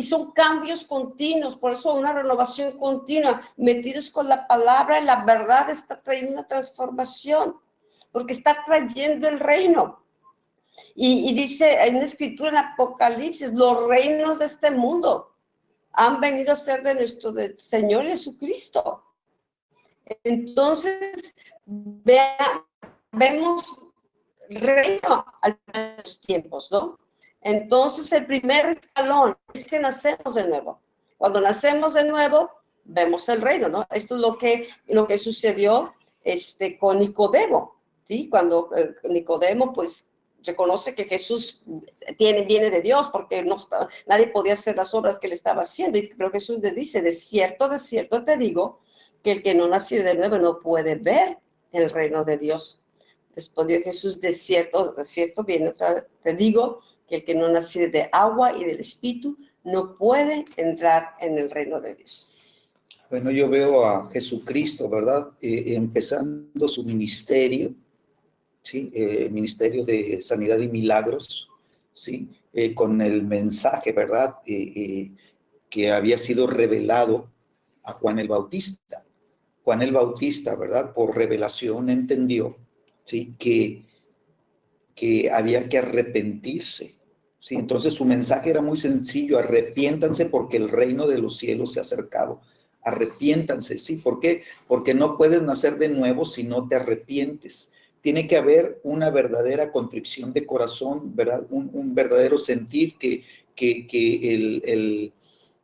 son cambios continuos, por eso una renovación continua, metidos con la palabra y la verdad está trayendo una transformación, porque está trayendo el reino. Y dice en una escritura en Apocalipsis, los reinos de este mundo han venido a ser de nuestro Señor Jesucristo. Entonces, vemos reino a los tiempos, ¿no? Entonces, el primer escalón es que nacemos de nuevo. Cuando nacemos de nuevo, vemos el reino, ¿no? Esto es lo que sucedió con Nicodemo, ¿sí? Cuando Nicodemo, pues, reconoce que Jesús viene de Dios porque nadie podía hacer las obras que él estaba haciendo. Y creo que Jesús le dice, de cierto te digo, que el que no nace de nuevo no puede ver el reino de Dios. Respondió Jesús, de cierto viene, te digo, que el que no nace de agua y del Espíritu no puede entrar en el reino de Dios. Bueno, yo veo a Jesucristo, ¿verdad? Empezando su ministerio, ¿sí? Ministerio de Sanidad y Milagros, ¿sí? Con el mensaje, ¿verdad? Que había sido revelado a Juan el Bautista. Juan el Bautista, ¿verdad? Por revelación entendió, ¿sí? Que había que arrepentirse, ¿sí? Entonces su mensaje era muy sencillo: arrepiéntanse porque el reino de los cielos se ha acercado. Arrepiéntanse, ¿sí? ¿Por qué? Porque no puedes nacer de nuevo si no te arrepientes. Tiene que haber una verdadera contrición de corazón, ¿verdad? Un verdadero sentir que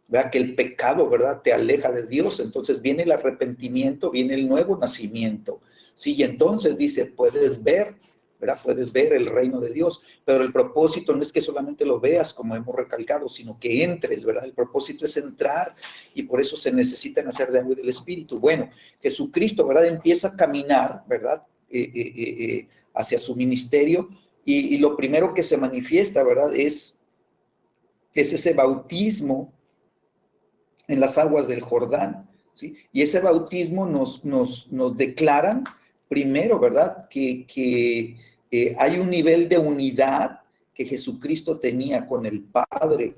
¿verdad? Que el pecado, ¿verdad? Te aleja de Dios. Entonces viene el arrepentimiento, viene el nuevo nacimiento, ¿sí? Y entonces dice, puedes ver, ¿verdad? Puedes ver el reino de Dios, pero el propósito no es que solamente lo veas, como hemos recalcado, sino que entres, ¿verdad? El propósito es entrar, y por eso se necesita nacer de agua y del Espíritu. Bueno, Jesucristo, ¿verdad? Empieza a caminar, ¿verdad? Hacia su ministerio, y lo primero que se manifiesta, ¿verdad? Es ese bautismo en las aguas del Jordán, ¿sí? Y ese bautismo nos declaran primero, ¿verdad? Que hay un nivel de unidad que Jesucristo tenía con el Padre.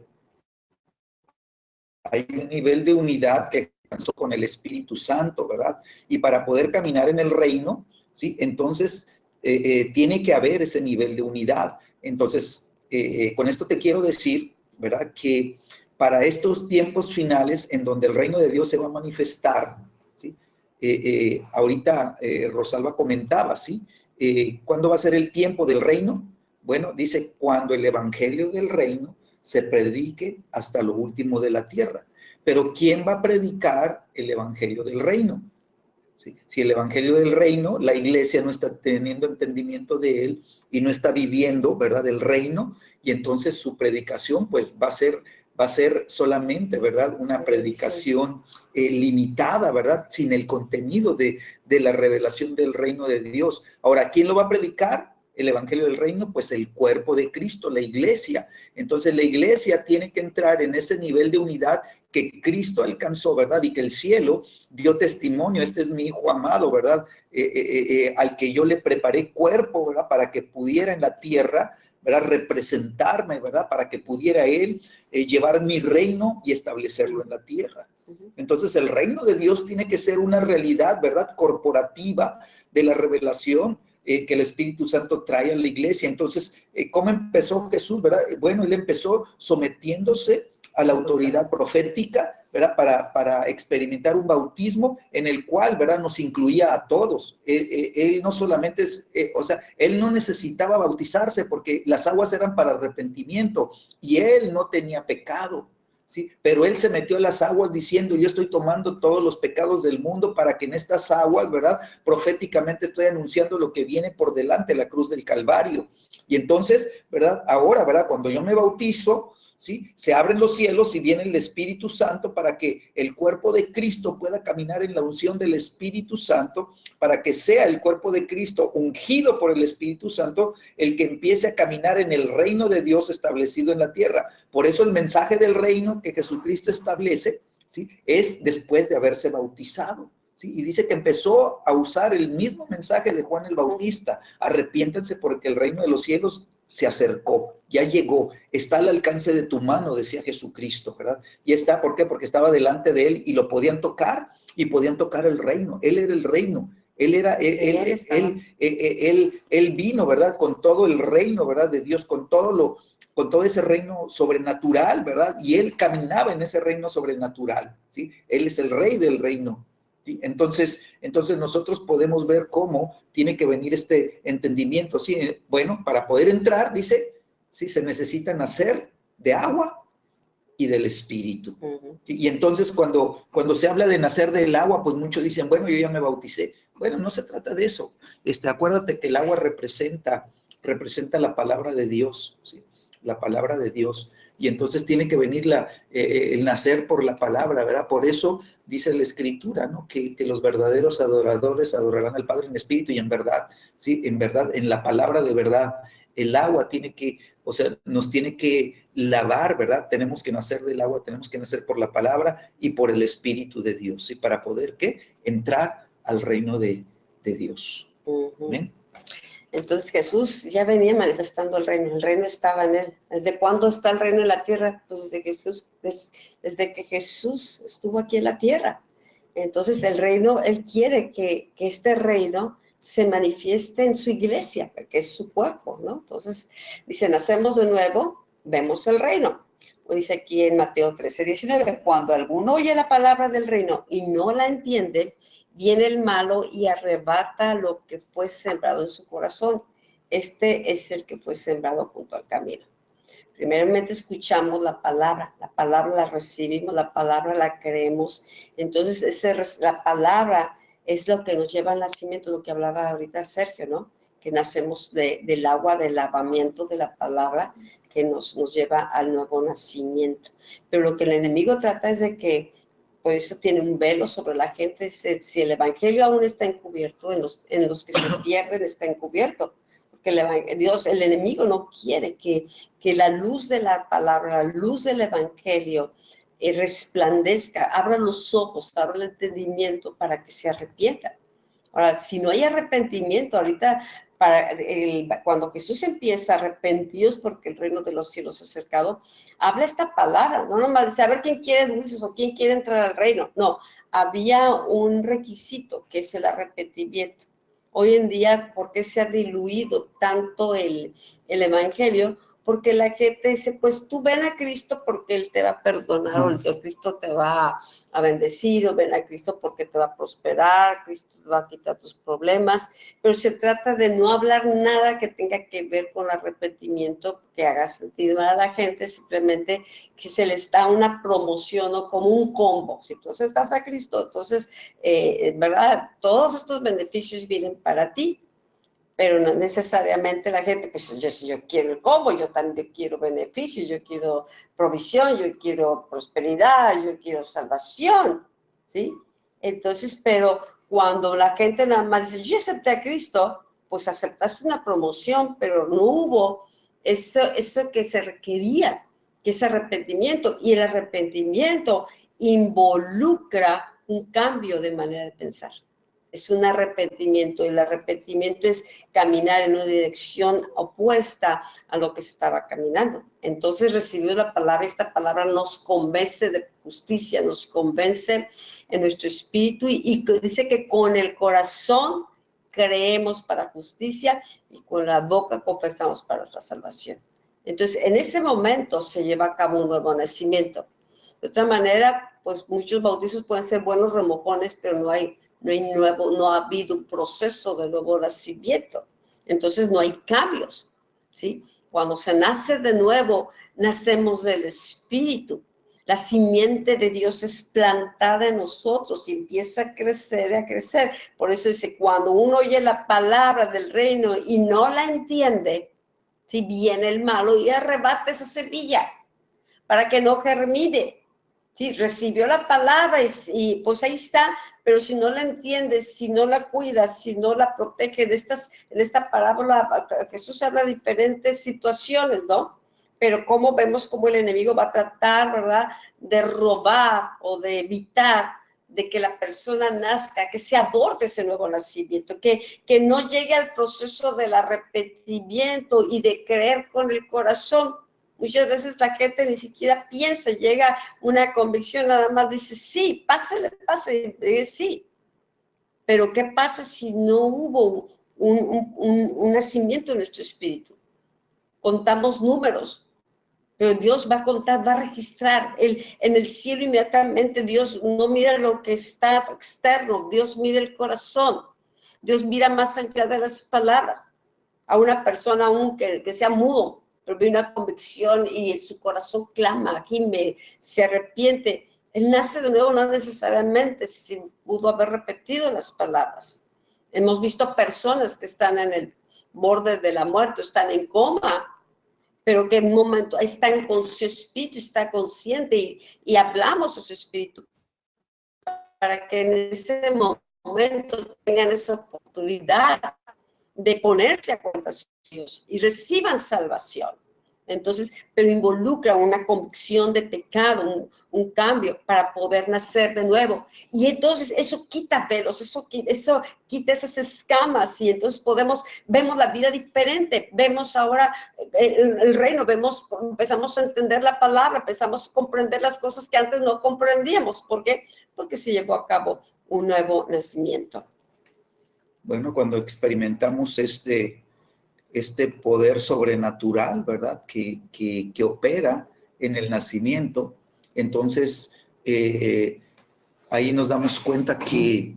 Hay un nivel de unidad que alcanzó con el Espíritu Santo, ¿verdad? Y para poder caminar en el reino, ¿sí? Entonces, tiene que haber ese nivel de unidad. Entonces, con esto te quiero decir, ¿verdad? Que para estos tiempos finales en donde el reino de Dios se va a manifestar, ¿sí? Ahorita Rosalba comentaba, ¿sí? ¿Cuándo va a ser el tiempo del reino? Bueno, dice, cuando el evangelio del reino se predique hasta lo último de la tierra. Pero ¿quién va a predicar el evangelio del reino? ¿Sí? Si el evangelio del reino, la iglesia no está teniendo entendimiento de él y no está viviendo, ¿verdad?, el reino, y entonces su predicación pues va a ser solamente, ¿verdad?, una predicación limitada, ¿verdad?, sin el contenido de la revelación del reino de Dios. Ahora, ¿quién lo va a predicar? El evangelio del reino, pues el cuerpo de Cristo, la iglesia. Entonces la iglesia tiene que entrar en ese nivel de unidad que Cristo alcanzó, ¿verdad? Y que el cielo dio testimonio: este es mi hijo amado, ¿verdad? Al que yo le preparé cuerpo, ¿verdad? Para que pudiera en la tierra, ¿verdad? Representarme, ¿verdad? Para que pudiera él llevar mi reino y establecerlo en la tierra. Entonces el reino de Dios tiene que ser una realidad, ¿verdad? Corporativa de la revelación que el Espíritu Santo trae a la iglesia. Entonces, ¿cómo empezó Jesús, verdad? Bueno, él empezó sometiéndose a la autoridad profética, ¿verdad? Para experimentar un bautismo en el cual, ¿verdad?, nos incluía a todos. Él no solamente o sea, él no necesitaba bautizarse porque las aguas eran para arrepentimiento y él no tenía pecado. ¿Sí? Pero él se metió a las aguas diciendo: yo estoy tomando todos los pecados del mundo para que en estas aguas, ¿verdad?, proféticamente estoy anunciando lo que viene por delante, la cruz del Calvario. Y entonces, ¿verdad?, ahora, ¿verdad?, cuando yo me bautizo, ¿sí?, se abren los cielos y viene el Espíritu Santo para que el cuerpo de Cristo pueda caminar en la unción del Espíritu Santo, para que sea el cuerpo de Cristo ungido por el Espíritu Santo el que empiece a caminar en el reino de Dios establecido en la tierra. Por eso el mensaje del reino que Jesucristo establece, ¿sí?, es después de haberse bautizado. ¿Sí? Y dice que empezó a usar el mismo mensaje de Juan el Bautista: arrepiéntanse porque el reino de los cielos se acercó, ya llegó, está al alcance de tu mano, decía Jesucristo, ¿verdad? Y está, ¿por qué? Porque estaba delante de él y lo podían tocar, y podían tocar el reino. Él era el reino. Él vino, ¿verdad?, con todo el reino, ¿verdad?, de Dios, con todo ese reino sobrenatural, ¿verdad? Y él caminaba en ese reino sobrenatural, ¿sí? Él es el rey del reino. ¿Sí? Entonces nosotros podemos ver cómo tiene que venir este entendimiento. ¿Sí? Bueno, para poder entrar, dice, sí, se necesita nacer de agua y del Espíritu. ¿Sí? Y entonces cuando se habla de nacer del agua, pues muchos dicen: bueno, yo ya me bauticé. Bueno, no se trata de eso. Acuérdate que el agua representa la palabra de Dios, ¿sí? La palabra de Dios. Y entonces tiene que venir el nacer por la palabra, ¿verdad? Por eso dice la Escritura, ¿no?, que los verdaderos adoradores adorarán al Padre en espíritu y en verdad, ¿sí? En verdad, en la palabra de verdad. El agua tiene que, o sea, nos tiene que lavar, ¿verdad? Tenemos que nacer del agua, tenemos que nacer por la palabra y por el Espíritu de Dios, ¿sí? Para poder, ¿qué? Entrar al reino de Dios. ¿Amén? Entonces Jesús ya venía manifestando el reino estaba en él. ¿Desde cuándo está el reino en la tierra? Pues desde que Jesús estuvo aquí en la tierra. Entonces el reino, él quiere que este reino se manifieste en su iglesia, que es su cuerpo, ¿no? Entonces dice, nacemos de nuevo, vemos el reino. O dice aquí en Mateo 13:19, cuando alguno oye la palabra del reino y no la entiende, viene el malo y arrebata lo que fue sembrado en su corazón. Este es el que fue sembrado junto al camino. Primeramente escuchamos la palabra la recibimos, la palabra la creemos. Entonces la palabra es lo que nos lleva al nacimiento, lo que hablaba ahorita Sergio, ¿no? Que nacemos del agua, del lavamiento de la palabra, que nos lleva al nuevo nacimiento. Pero lo que el enemigo trata es de que, por eso tiene un velo sobre la gente, si el evangelio aún está encubierto, en los que se pierden está encubierto, porque el enemigo no quiere que la luz de la palabra, la luz del evangelio resplandezca, abra los ojos, abra el entendimiento para que se arrepientan. Ahora, si no hay arrepentimiento, ahorita, cuando Jesús empieza, arrepentidos porque el reino de los cielos se ha acercado, habla esta palabra, no nomás dice, a ver quién quiere dulces o quién quiere entrar al reino. No, había un requisito que es el arrepentimiento. Hoy en día, ¿por qué se ha diluido tanto el evangelio? Porque la gente dice, pues tú ven a Cristo porque Él te va a perdonar, o el Cristo te va a bendecir, o ven a Cristo porque te va a prosperar, Cristo te va a quitar tus problemas, pero se trata de no hablar nada que tenga que ver con arrepentimiento, que haga sentido a la gente, simplemente que se les da una promoción o como un combo. Si tú aceptas a Cristo, entonces, ¿verdad? Todos estos beneficios vienen para ti. Pero no necesariamente la gente, pues yo quiero el combo, yo también quiero beneficios, yo quiero provisión, yo quiero prosperidad, yo quiero salvación, ¿sí? Entonces, pero cuando la gente nada más dice, yo acepté a Cristo, pues aceptaste una promoción, pero no hubo eso que se requería, que es arrepentimiento, y el arrepentimiento involucra un cambio de manera de pensar. Es un arrepentimiento, y el arrepentimiento es caminar en una dirección opuesta a lo que se estaba caminando. Entonces recibió la palabra, esta palabra nos convence de justicia, nos convence en nuestro espíritu, y dice que con el corazón creemos para justicia y con la boca confesamos para nuestra salvación. Entonces, en ese momento se lleva a cabo un nuevo nacimiento. De otra manera, pues muchos bautizos pueden ser buenos remojones, pero no ha habido un proceso de nuevo nacimiento. Entonces no hay cambios, ¿sí? Cuando se nace de nuevo, nacemos del Espíritu. La simiente de Dios es plantada en nosotros y empieza a crecer, a crecer. Por eso dice, cuando uno oye la palabra del reino y no la entiende, si viene el malo y arrebata esa semilla para que no germine. Sí, recibió la palabra y pues ahí está, pero si no la entiendes, si no la cuidas, si no la proteges, en esta parábola Jesús habla de diferentes situaciones, ¿no? Pero cómo vemos cómo el enemigo va a tratar, ¿verdad?, de robar o de evitar de que la persona nazca, que se aborte ese nuevo nacimiento, que no llegue al proceso del arrepentimiento y de creer con el corazón. Muchas veces la gente ni siquiera piensa, llega una convicción, nada más dice, sí, pásale, sí. Pero ¿qué pasa si no hubo un nacimiento en nuestro espíritu? Contamos números, pero Dios va a contar, va a registrar. En el cielo inmediatamente Dios no mira lo que está externo, Dios mira el corazón. Dios mira más allá de las palabras. A una persona aún que sea mudo, pero ve una convicción y su corazón clama, gime, se arrepiente. Él nace de nuevo, no necesariamente si pudo haber repetido las palabras. Hemos visto personas que están en el borde de la muerte, están en coma, pero que en un momento están con su espíritu, está consciente y hablamos a su espíritu para que en ese momento tengan esa oportunidad de ponerse a cuentas con Dios y reciban salvación. Entonces, pero involucra una convicción de pecado, un cambio para poder nacer de nuevo. Y entonces eso quita velos, eso quita esas escamas y entonces vemos la vida diferente, vemos ahora el reino, empezamos a entender la palabra, empezamos a comprender las cosas que antes no comprendíamos. ¿Por qué? Porque se llevó a cabo un nuevo nacimiento. Bueno, cuando experimentamos este poder sobrenatural, ¿verdad? Que opera en el nacimiento, entonces ahí nos damos cuenta que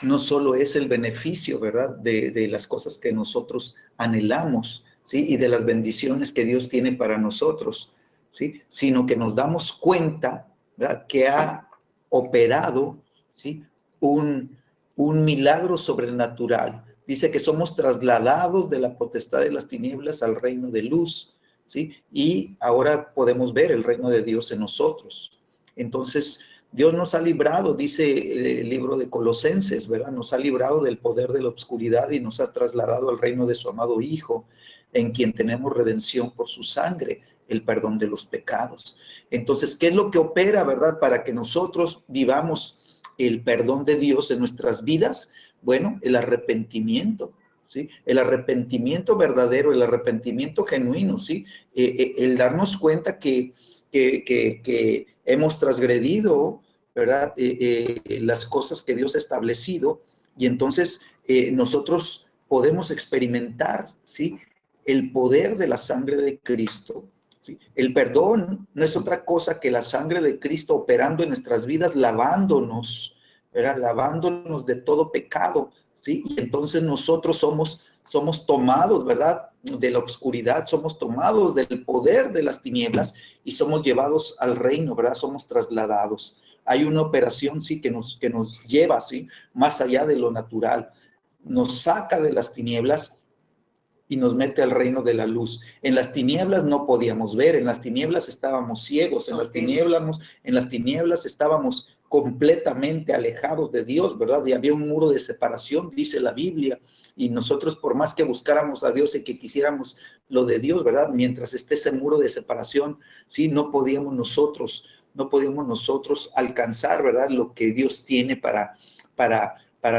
no solo es el beneficio, ¿verdad? De las cosas que nosotros anhelamos, ¿sí? Y de las bendiciones que Dios tiene para nosotros, ¿sí? Sino que nos damos cuenta, ¿verdad? Que ha operado, ¿sí? Un milagro sobrenatural. Dice que somos trasladados de la potestad de las tinieblas al reino de luz, ¿sí? Y ahora podemos ver el reino de Dios en nosotros. Entonces, Dios nos ha librado, dice el libro de Colosenses, ¿verdad? Nos ha librado del poder de la oscuridad y nos ha trasladado al reino de su amado Hijo, en quien tenemos redención por su sangre, el perdón de los pecados. Entonces, ¿qué es lo que opera, verdad? Para que nosotros vivamos el perdón de Dios en nuestras vidas. Bueno, el arrepentimiento, ¿sí? El arrepentimiento verdadero, el arrepentimiento genuino, ¿sí? El darnos cuenta que hemos transgredido, ¿verdad? Las cosas que Dios ha establecido, y entonces nosotros podemos experimentar, ¿sí? El poder de la sangre de Cristo. ¿Sí? El perdón no es otra cosa que la sangre de Cristo operando en nuestras vidas, lavándonos, ¿verdad? Lavándonos de todo pecado, ¿sí? Y entonces nosotros somos tomados, ¿verdad? De la oscuridad, somos tomados del poder de las tinieblas y somos llevados al reino, ¿verdad? Somos trasladados. Hay una operación, sí, que nos lleva, ¿sí? Más allá de lo natural. Nos saca de las tinieblas y nos mete al reino de la luz. En las tinieblas no podíamos ver, en las tinieblas estábamos ciegos, en las tinieblas estábamos completamente alejados de Dios, ¿verdad? Y había un muro de separación, dice la Biblia, y nosotros por más que buscáramos a Dios y que quisiéramos lo de Dios, ¿verdad? Mientras esté ese muro de separación, sí, no podíamos nosotros alcanzar, ¿verdad? Lo que Dios tiene para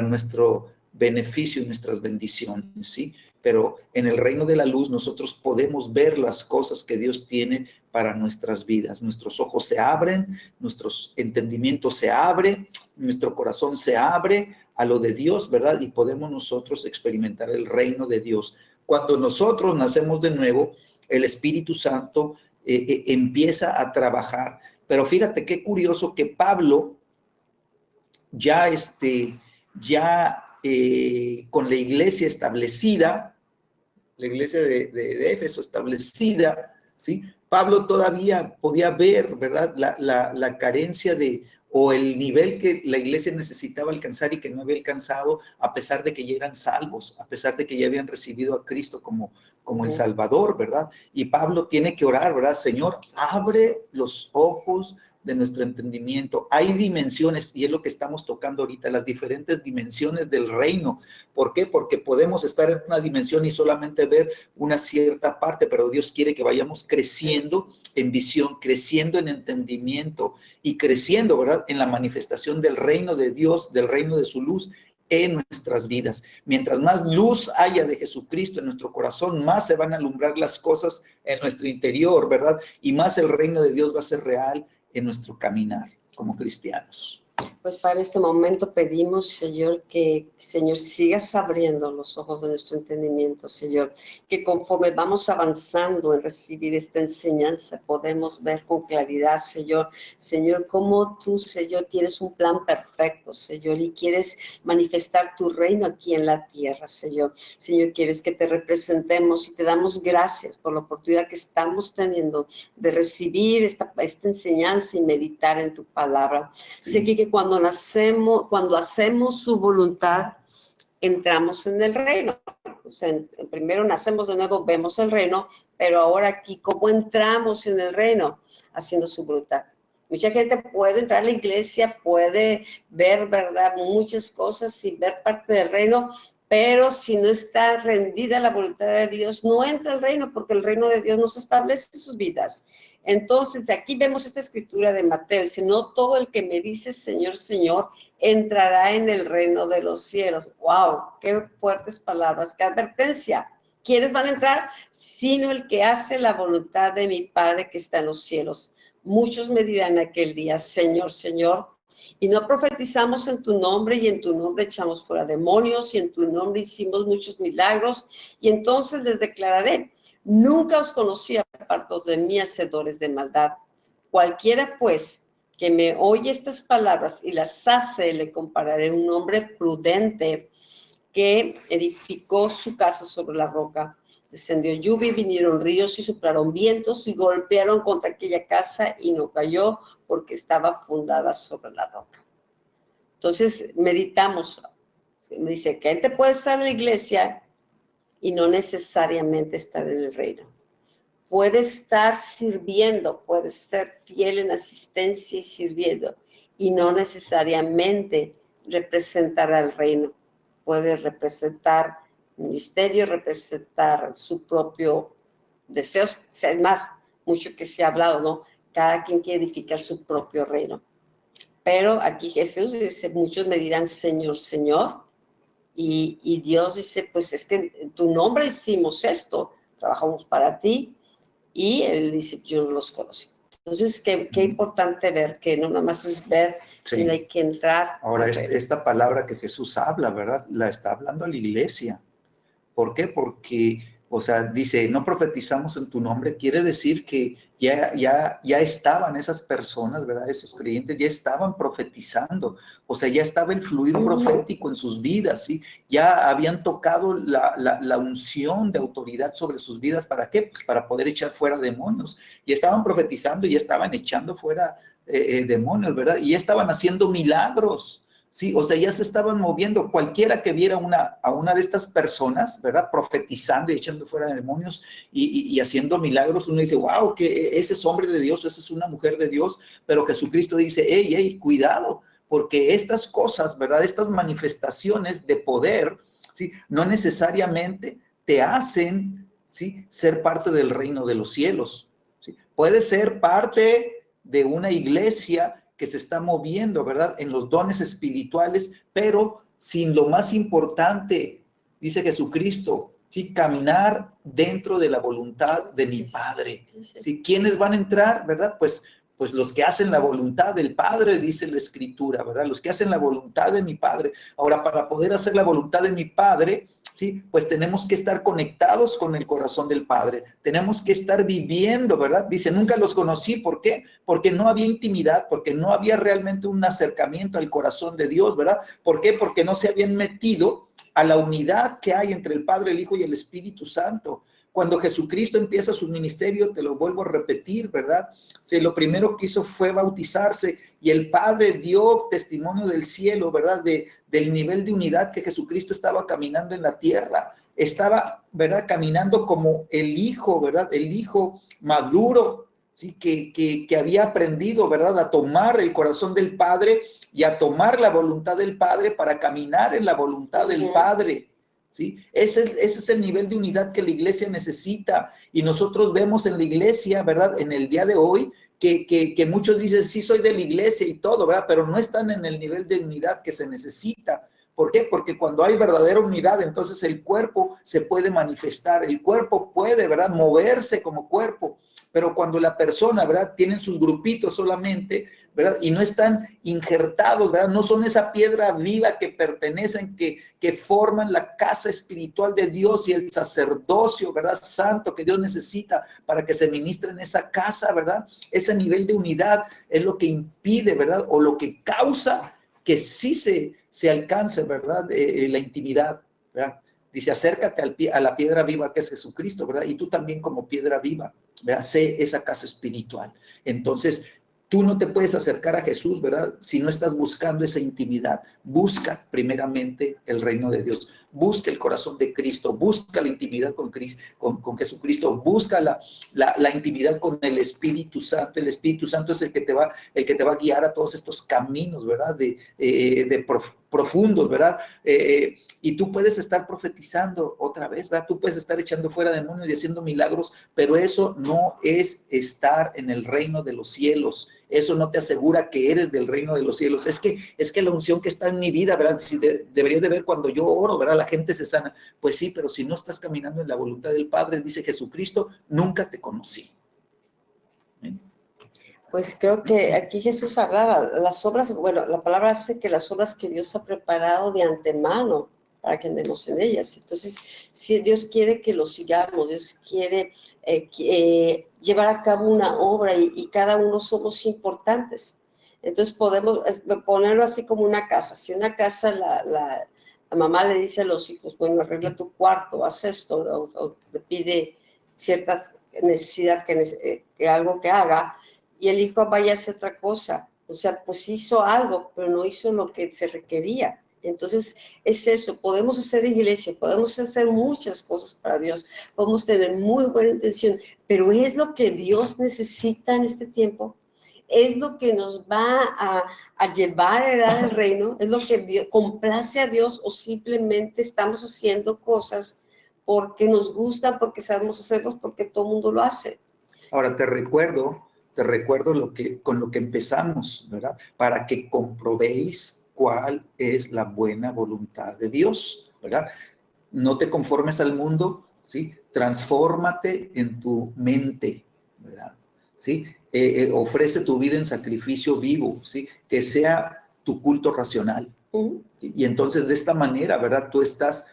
nuestro beneficio y nuestras bendiciones, ¿sí? Pero en el reino de la luz nosotros podemos ver las cosas que Dios tiene para nuestras vidas. Nuestros ojos se abren, nuestro entendimiento se abre, nuestro corazón se abre a lo de Dios, ¿verdad? Y podemos nosotros experimentar el reino de Dios. Cuando nosotros nacemos de nuevo, el Espíritu Santo empieza a trabajar. Pero fíjate qué curioso que Pablo ya con la iglesia establecida, la iglesia de Éfeso establecida, ¿sí? Pablo todavía podía ver, ¿verdad? La carencia o el nivel que la iglesia necesitaba alcanzar y que no había alcanzado, a pesar de que ya eran salvos, a pesar de que ya habían recibido a Cristo como el Salvador, ¿verdad? Y Pablo tiene que orar, ¿verdad? Señor, abre los ojos de nuestro entendimiento. Hay dimensiones, y es lo que estamos tocando ahorita, las diferentes dimensiones del reino. ¿Por qué? Porque podemos estar en una dimensión y solamente ver una cierta parte, pero Dios quiere que vayamos creciendo en visión, creciendo en entendimiento y creciendo, ¿verdad? En la manifestación del reino de Dios, del reino de su luz en nuestras vidas. Mientras más luz haya de Jesucristo en nuestro corazón, más se van a alumbrar las cosas en nuestro interior, ¿verdad? Y más el reino de Dios va a ser real en nuestro caminar como cristianos. Pues para este momento pedimos, Señor, que, Señor, sigas abriendo los ojos de nuestro entendimiento, Señor, que conforme vamos avanzando en recibir esta enseñanza, podemos ver con claridad, Señor, cómo tú, Señor, tienes un plan perfecto, Señor, y quieres manifestar tu reino aquí en la tierra, Señor. Señor, quieres que te representemos y te damos gracias por la oportunidad que estamos teniendo de recibir esta enseñanza y meditar en tu palabra. Sí. Sé que cuando hacemos su voluntad, entramos en el reino. O sea, primero nacemos de nuevo, vemos el reino, pero ahora aquí, ¿cómo entramos en el reino? Haciendo su voluntad. Mucha gente puede entrar a la iglesia, puede ver, ¿verdad?, muchas cosas y ver parte del reino, Pero si no está rendida a la voluntad de Dios, no entra al reino, porque el reino de Dios no se establece en sus vidas. Entonces, aquí vemos esta escritura de Mateo, dice, no todo el que me dice Señor, Señor, entrará en el reino de los cielos. ¡Wow! ¡Qué fuertes palabras! ¡Qué advertencia! ¿Quiénes van a entrar? Sino el que hace la voluntad de mi Padre que está en los cielos. Muchos me dirán aquel día, Señor, Señor, y no profetizamos en tu nombre, y en tu nombre echamos fuera demonios, y en tu nombre hicimos muchos milagros, y entonces les declararé, nunca os conocí, apartados de mí, hacedores de maldad. Cualquiera, pues, que me oye estas palabras y las hace, le compararé a un hombre prudente que edificó su casa sobre la roca. Descendió lluvia y vinieron ríos y soplaron vientos y golpearon contra aquella casa y no cayó porque estaba fundada sobre la roca. Entonces, meditamos. Me dice que gente puede estar en la iglesia y no necesariamente estar en el reino. Puede estar sirviendo, puede ser fiel en asistencia y sirviendo, y no necesariamente representar al reino. Puede representar ministerio, representar su propio deseo. Es más, mucho que se ha hablado, ¿no? Cada quien quiere edificar su propio reino. Pero aquí Jesús dice, muchos me dirán, Señor, Señor, y Dios dice, pues es que en tu nombre hicimos esto, trabajamos para ti, y él dice, yo no los conocí. Entonces, qué importante ver, que no nada más es ver, Sí. sino hay que entrar. Ahora, esta palabra que Jesús habla, ¿verdad? La está hablando a la iglesia. ¿Por qué? Porque, o sea, dice, no profetizamos en tu nombre, quiere decir que ya estaban esas personas, ¿verdad? Esos creyentes ya estaban profetizando, o sea, ya estaba el fluir profético en sus vidas, ¿sí? Ya habían tocado la unción de autoridad sobre sus vidas, ¿para qué? Pues para poder echar fuera demonios. Ya estaban profetizando y ya estaban echando fuera demonios, ¿verdad? Y ya estaban haciendo milagros. Sí, o sea, ya se estaban moviendo. Cualquiera que viera a una de estas personas, ¿verdad? Profetizando y echando fuera demonios y haciendo milagros, uno dice, wow, que ese es hombre de Dios, esa es una mujer de Dios, pero Jesucristo dice, hey, cuidado, porque estas cosas, ¿verdad? Estas manifestaciones de poder, ¿sí? No necesariamente te hacen, ¿sí? Ser parte del reino de los cielos, ¿sí? Puede ser parte de una iglesia que se está moviendo, ¿verdad? En los dones espirituales, pero sin lo más importante, dice Jesucristo, ¿sí? Caminar dentro de la voluntad de mi Padre. ¿Sí? ¿Quiénes van a entrar, verdad? Pues los que hacen la voluntad del Padre, dice la Escritura, ¿verdad? Los que hacen la voluntad de mi Padre. Ahora, para poder hacer la voluntad de mi Padre, ¿sí? Pues tenemos que estar conectados con el corazón del Padre. Tenemos que estar viviendo, ¿verdad? Dice, nunca los conocí. ¿Por qué? Porque no había intimidad, porque no había realmente un acercamiento al corazón de Dios, ¿verdad? ¿Por qué? Porque no se habían metido a la unidad que hay entre el Padre, el Hijo y el Espíritu Santo. Cuando Jesucristo empieza su ministerio, te lo vuelvo a repetir, ¿verdad? Lo primero que hizo fue bautizarse y el Padre dio testimonio del cielo, ¿verdad? Del nivel de unidad que Jesucristo estaba caminando en la tierra. Estaba, ¿verdad? Caminando como el Hijo, ¿verdad? El Hijo maduro, ¿sí? Que había aprendido, ¿verdad? A tomar el corazón del Padre y a tomar la voluntad del Padre para caminar en la voluntad del Padre. ¿Sí? Ese es el nivel de unidad que la iglesia necesita y nosotros vemos en la iglesia, ¿verdad? En el día de hoy, que muchos dicen, sí soy de la iglesia y todo, ¿verdad? Pero no están en el nivel de unidad que se necesita. ¿Por qué? Porque cuando hay verdadera unidad, entonces el cuerpo se puede manifestar, el cuerpo puede, ¿verdad? Moverse como cuerpo. Pero cuando la persona, ¿verdad? Tienen sus grupitos solamente, ¿verdad? Y no están injertados, ¿verdad? No son esa piedra viva que pertenecen, que forman la casa espiritual de Dios y el sacerdocio, ¿verdad? Santo que Dios necesita para que se ministre en esa casa, ¿verdad? Ese nivel de unidad es lo que impide, ¿verdad? O lo que causa que sí se alcance, ¿verdad? La intimidad, ¿verdad? Dice, acércate a la piedra viva que es Jesucristo, ¿verdad? Y tú también como piedra viva, ¿verdad? Sé esa casa espiritual. Entonces, tú no te puedes acercar a Jesús, ¿verdad? Si no estás buscando esa intimidad. Busca primeramente el reino de Dios. Busca el corazón de Cristo. Busca la intimidad con Jesucristo. Busca la intimidad con el Espíritu Santo. El Espíritu Santo es el que te va a guiar a todos estos caminos, ¿verdad? De profundos, ¿verdad? Y tú puedes estar profetizando otra vez, ¿verdad? Tú puedes estar echando fuera demonios y haciendo milagros, pero eso no es estar en el reino de los cielos. Eso no te asegura que eres del reino de los cielos. Es que la unción que está en mi vida, ¿verdad? Si deberías de ver cuando yo oro, ¿verdad? La gente se sana. Pues sí, pero si no estás caminando en la voluntad del Padre, dice Jesucristo, nunca te conocí. ¿Sí? Pues creo que aquí Jesús hablaba, las obras, bueno, la palabra hace que las obras que Dios ha preparado de antemano para que andemos en ellas. Entonces, si Dios quiere que lo sigamos, Dios quiere llevar a cabo una obra y cada uno somos importantes. Entonces podemos ponerlo así como una casa. Si una casa la mamá le dice a los hijos, bueno, arregla tu cuarto, haz esto, o le pide cierta necesidad que algo que haga, y el hijo vaya a hacer otra cosa. O sea, pues hizo algo, pero no hizo lo que se requería. Entonces, es eso, podemos hacer iglesia, podemos hacer muchas cosas para Dios, podemos tener muy buena intención, pero ¿es lo que Dios necesita en este tiempo? ¿Es lo que nos va a llevar a heredar el reino? ¿Es lo que Dios, complace a Dios o simplemente estamos haciendo cosas porque nos gustan, porque sabemos hacerlos, porque todo el mundo lo hace? Ahora te recuerdo con lo que empezamos, ¿verdad? Para que comprobéis cuál es la buena voluntad de Dios, ¿verdad? No te conformes al mundo, ¿sí? Transfórmate en tu mente, ¿verdad? ¿Sí? Ofrece tu vida en sacrificio vivo, ¿sí? Que sea tu culto racional. Y entonces de esta manera, ¿verdad? Tú estás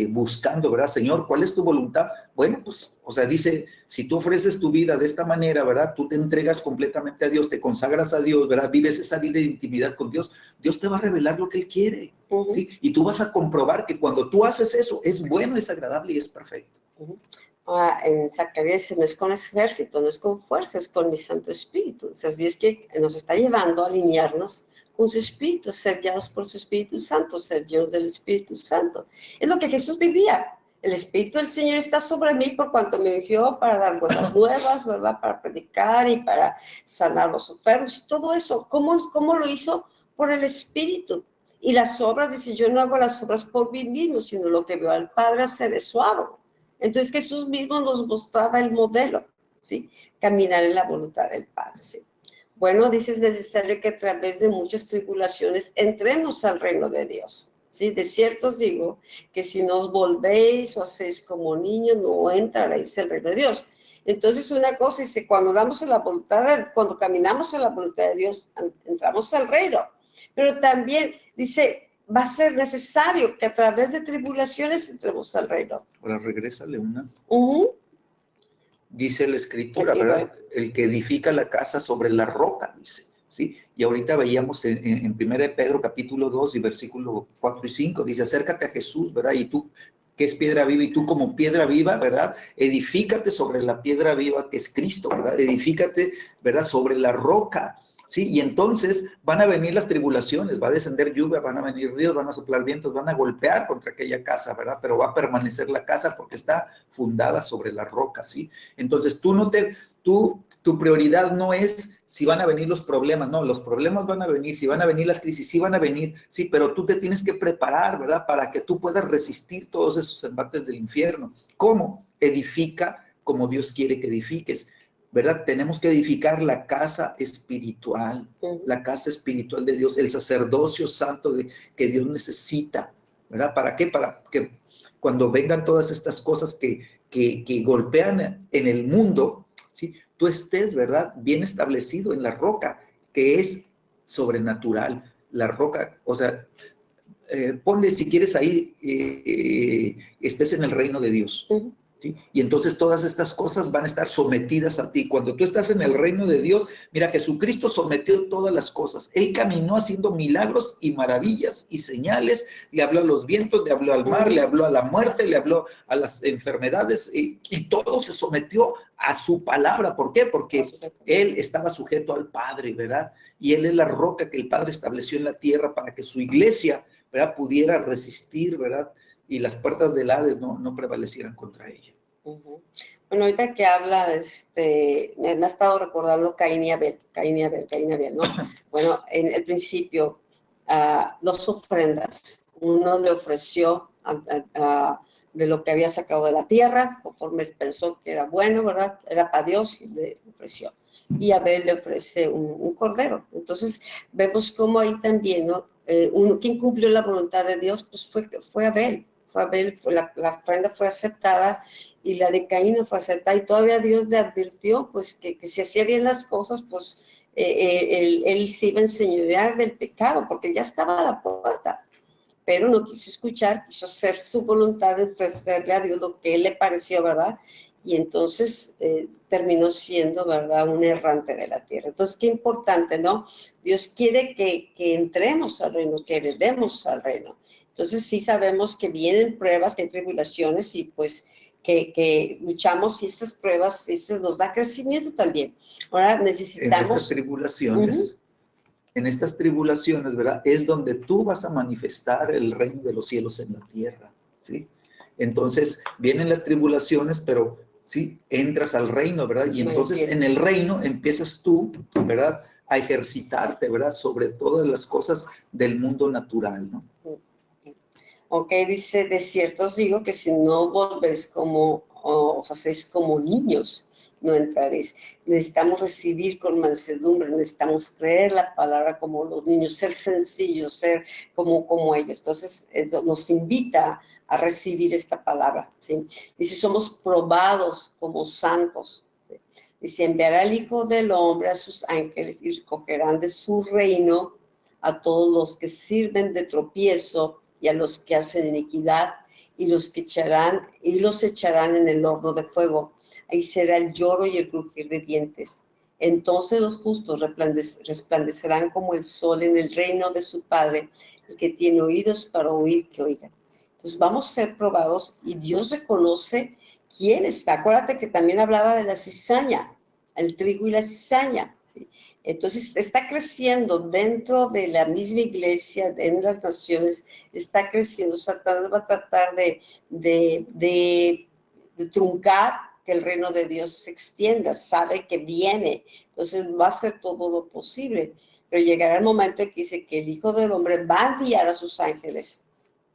buscando, ¿verdad? Señor, ¿cuál es tu voluntad? Bueno, pues, o sea, dice, si tú ofreces tu vida de esta manera, ¿verdad? Tú te entregas completamente a Dios, te consagras a Dios, ¿verdad? Vives esa vida de intimidad con Dios, Dios te va a revelar lo que Él quiere, ¿sí? Y tú vas a comprobar que cuando tú haces eso, es bueno, es agradable y es perfecto. En Zacarías no es con ejército, no es con fuerza, es con mi Santo Espíritu. O sea, Dios que nos está llevando a alinearnos con su Espíritu, ser guiados por su Espíritu Santo, ser llenos del Espíritu Santo. Es lo que Jesús vivía. El Espíritu del Señor está sobre mí por cuanto me ungió para dar buenas nuevas, ¿verdad? Para predicar y para sanar los enfermos. Todo eso, ¿cómo lo hizo? Por el Espíritu. Y las obras, dice, yo no hago las obras por mí mismo, sino lo que veo al Padre hacer, eso hago. Entonces Jesús mismo nos mostraba el modelo, ¿sí? Caminar en la voluntad del Padre, ¿sí? Bueno, dice, es necesario que a través de muchas tribulaciones entremos al reino de Dios, ¿sí? De cierto os digo que si no os volvéis o hacéis como niños, no entraréis al reino de Dios. Entonces una cosa dice, cuando cuando caminamos en la voluntad de Dios, entramos al reino. Pero también dice, va a ser necesario que a través de tribulaciones entremos al reino. Ahora regrésale una. Dice la Escritura, Aquí, ¿verdad? El que edifica la casa sobre la roca, dice, ¿sí? Y ahorita veíamos en 1 Pedro capítulo 2 y versículo 4 y 5, dice, acércate a Jesús, ¿verdad? Y tú, que es piedra viva, y tú como piedra viva, ¿verdad? Edifícate sobre la piedra viva que es Cristo, ¿verdad? Edifícate, ¿verdad? Sobre la roca. Sí, y entonces van a venir las tribulaciones, va a descender lluvia, van a venir ríos, van a soplar vientos, van a golpear contra aquella casa, ¿verdad? Pero va a permanecer la casa porque está fundada sobre la roca, ¿sí? Entonces tu prioridad no es si van a venir los problemas, no, los problemas van a venir, si van a venir las crisis, sí van a venir, sí, pero tú te tienes que preparar, ¿verdad? Para que tú puedas resistir todos esos embates del infierno. ¿Cómo? Edifica como Dios quiere que edifiques. ¿Verdad? Tenemos que edificar la casa espiritual, la casa espiritual de Dios, el sacerdocio santo que Dios necesita, ¿verdad? ¿Para qué? Para que cuando vengan todas estas cosas que golpean en el mundo, ¿sí? Tú estés, ¿verdad? Bien establecido en la roca, que es sobrenatural. La roca, o sea, ponle si quieres ahí, estés en el reino de Dios. ¿Sí? Y entonces todas estas cosas van a estar sometidas a ti. Cuando tú estás en el reino de Dios, mira, Jesucristo sometió todas las cosas. Él caminó haciendo milagros y maravillas y señales. Le habló a los vientos, le habló al mar, le habló a la muerte, le habló a las enfermedades y todo se sometió a su palabra. ¿Por qué? Porque Él estaba sujeto al Padre, ¿verdad? Y Él es la roca que el Padre estableció en la tierra para que su iglesia, ¿verdad?, pudiera resistir, ¿verdad?, y las puertas del Hades no prevalecieran contra ella. Bueno, ahorita que habla, me ha estado recordando Caín y Abel, ¿no? Bueno, en el principio, dos ofrendas. Uno le ofreció de lo que había sacado de la tierra, conforme pensó que era bueno, ¿verdad? Era para Dios y le ofreció. Y Abel le ofrece un cordero. Entonces, vemos cómo ahí también, ¿no? ¿Quién cumplió la voluntad de Dios? Pues fue Abel. Fue Abel, la ofrenda fue aceptada y la de Caín no fue aceptada. Y todavía Dios le advirtió, pues, que si hacía bien las cosas, pues, él se iba a enseñorear del pecado, porque ya estaba a la puerta. Pero no quiso escuchar, quiso hacer su voluntad de ofrecerle a Dios lo que él le pareció, ¿verdad? Y entonces terminó siendo, ¿verdad?, un errante de la tierra. Entonces, qué importante, ¿no? Dios quiere que entremos al reino, que heredemos al reino. Entonces, sí sabemos que vienen pruebas, que hay tribulaciones y pues que luchamos y esas pruebas, eso nos da crecimiento también. Ahora necesitamos... En estas tribulaciones... En estas tribulaciones, ¿verdad? Es donde tú vas a manifestar el reino de los cielos en la tierra, ¿sí? Entonces, vienen las tribulaciones, pero, sí, entras al reino, ¿verdad? Y entonces en el reino empiezas tú, ¿verdad?, a ejercitarte, ¿verdad?, sobre todas las cosas del mundo natural, ¿no? Ok, dice, de cierto os digo que si no volvéis como, os hacéis como niños, no entraréis. Necesitamos recibir con mansedumbre, necesitamos creer la palabra como los niños, ser sencillos, ser como ellos. Entonces, nos invita a recibir esta palabra, ¿sí? Dice, somos probados como santos, ¿sí? Dice, enviará el Hijo del Hombre a sus ángeles y recogerán de su reino a todos los que sirven de tropiezo y a los que hacen iniquidad, y los echarán en el horno de fuego. Ahí será el lloro y el crujir de dientes. Entonces los justos resplandecerán como el sol en el reino de su Padre. El que tiene oídos para oír, que oiga. Entonces vamos a ser probados y Dios reconoce quién está. Acuérdate que también hablaba de la cizaña, el trigo y la cizaña, ¿sí? Entonces está creciendo dentro de la misma iglesia, en las naciones, está creciendo. Satanás va a tratar de truncar que el reino de Dios se extienda, sabe que viene, entonces va a hacer todo lo posible, pero llegará el momento en que dice que el Hijo del Hombre va a enviar a sus ángeles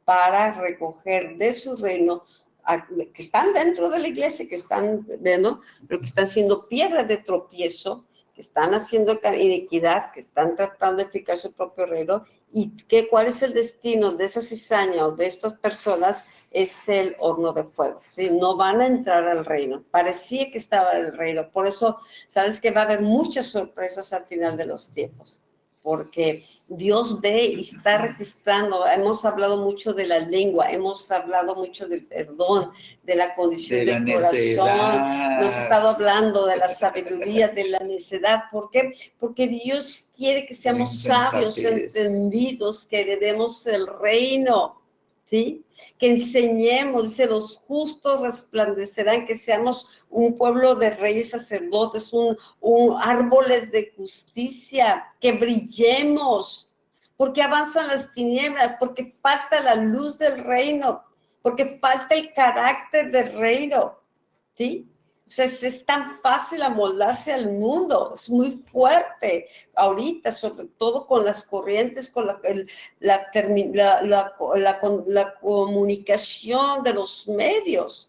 para recoger de su reino que están dentro de la iglesia, que están, ¿no?, pero que están siendo piedras de tropiezo, que están haciendo iniquidad, que están tratando de fijar su propio reino, y cuál es el destino de esa cizaña o de estas personas, es el horno de fuego, ¿sí? No van a entrar al reino. Parecía que estaba en el reino. Por eso, sabes que va a haber muchas sorpresas al final de los tiempos, porque Dios ve y está registrando. Hemos hablado mucho de la lengua, hemos hablado mucho del perdón, de la condición del corazón, nos ha estado hablando de la sabiduría, de la necedad. ¿Por qué? Porque Dios quiere que seamos sabios, entendidos, que heredemos el reino, ¿sí? Que enseñemos, dice, los justos resplandecerán, que seamos un pueblo de reyes sacerdotes, árboles de justicia, que brillemos, porque avanzan las tinieblas, porque falta la luz del reino, porque falta el carácter del reino, ¿sí? O sea, es tan fácil amoldarse al mundo, es muy fuerte ahorita, sobre todo con las corrientes, con la comunicación de los medios.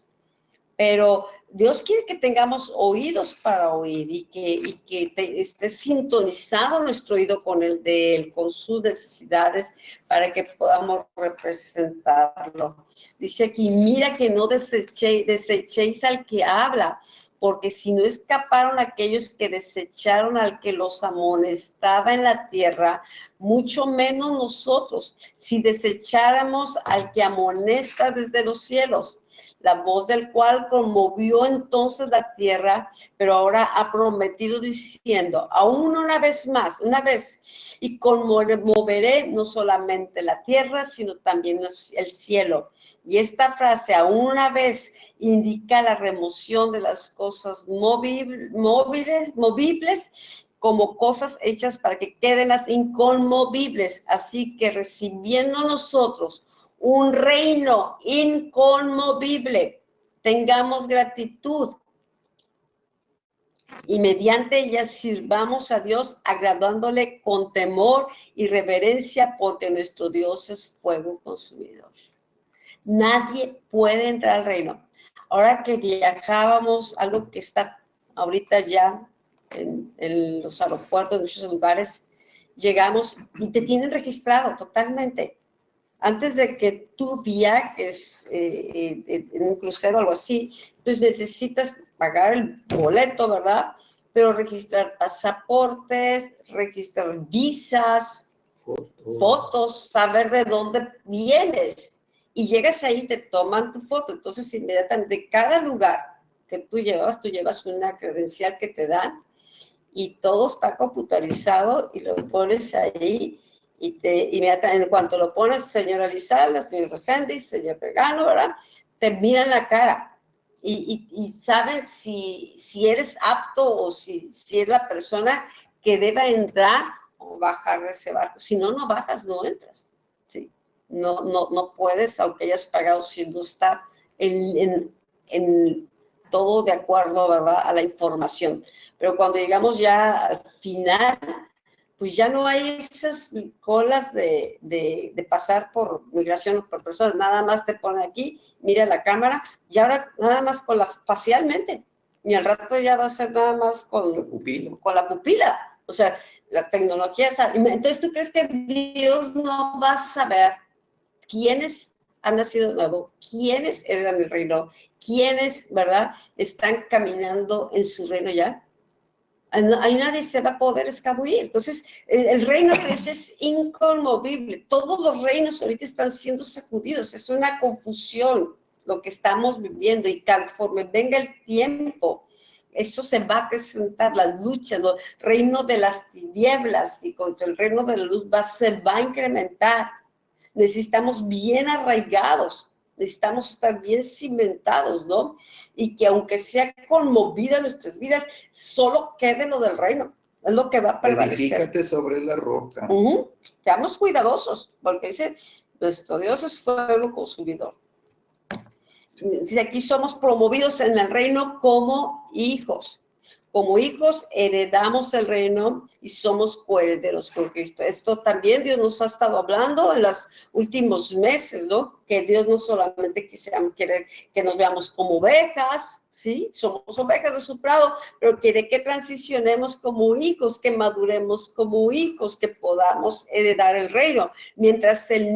Pero Dios quiere que tengamos oídos para oír y que esté sintonizado nuestro oído con el de Él, con sus necesidades, para que podamos representarlo. Dice aquí, mira que no desechéis al que habla, porque si no escaparon aquellos que desecharon al que los amonestaba en la tierra, mucho menos nosotros, si desecháramos al que amonesta desde los cielos, la voz del cual conmovió entonces la tierra, pero ahora ha prometido diciendo, aún una vez más, una vez, y conmoveré no solamente la tierra, sino también el cielo. Y esta frase, aún una vez, indica la remoción de las cosas movibles, como cosas hechas para que queden las inconmovibles. Así que recibiendo nosotros un reino inconmovible, tengamos gratitud. y mediante ella sirvamos a Dios agradándole con temor y reverencia, porque nuestro Dios es fuego consumidor. Nadie puede entrar al reino. Ahora que viajábamos, algo que está ahorita ya en los aeropuertos, en muchos lugares, llegamos y te tienen registrado totalmente. Antes de que tú viajes en un crucero o algo así, pues necesitas pagar el boleto, ¿verdad? Pero registrar pasaportes, registrar visas, fotos, saber de dónde vienes. Y llegas ahí, te toman tu foto. Entonces, inmediatamente, de cada lugar que tú llevas una credencial que te dan y todo está computarizado y lo pones ahí y inmediatamente, en cuanto lo pones, señora Lizalde, señor Reséndiz, señor Vegano, ¿verdad? Te miran la cara y saben si eres apto o si es la persona que deba entrar o bajar de ese barco. Si no, no bajas, no entras. ¿Sí? No puedes, aunque hayas pagado, si no está en todo de acuerdo, ¿verdad?, a la información. Pero cuando llegamos ya al final, pues ya no hay esas colas de pasar por migración o por personas, nada más te ponen aquí, mira la cámara, y ahora nada más facialmente, y al rato ya va a ser nada más con la pupila. O sea, la tecnología, entonces ¿tú crees que Dios no va a saber quiénes han nacido nuevo, quiénes heredan el reino, quiénes, ¿verdad?, están caminando en su reino ya? Ahí nadie se va a poder escabullir. Entonces, el reino de Dios es inconmovible. Todos los reinos ahorita están siendo sacudidos. Es una confusión lo que estamos viviendo, y conforme venga el tiempo, eso se va a presentar, la lucha, el reino de las tinieblas y contra el reino de la luz se va a incrementar. Necesitamos bien arraigados, necesitamos estar bien cimentados, ¿no? Y que aunque sea conmovida nuestras vidas, solo quede lo del reino, es lo que va a prevalecer. Edifícate sobre la roca. Seamos cuidadosos, porque dice, nuestro Dios es fuego consumidor. Si aquí somos promovidos en el reino como hijos. Como hijos heredamos el reino y somos coherederos con Cristo. Esto también Dios nos ha estado hablando en los últimos meses, ¿no? Que Dios no solamente quiere que nos veamos como ovejas, ¿sí? Somos ovejas de su prado, pero quiere que transicionemos como hijos, que maduremos como hijos, que podamos heredar el reino. Mientras el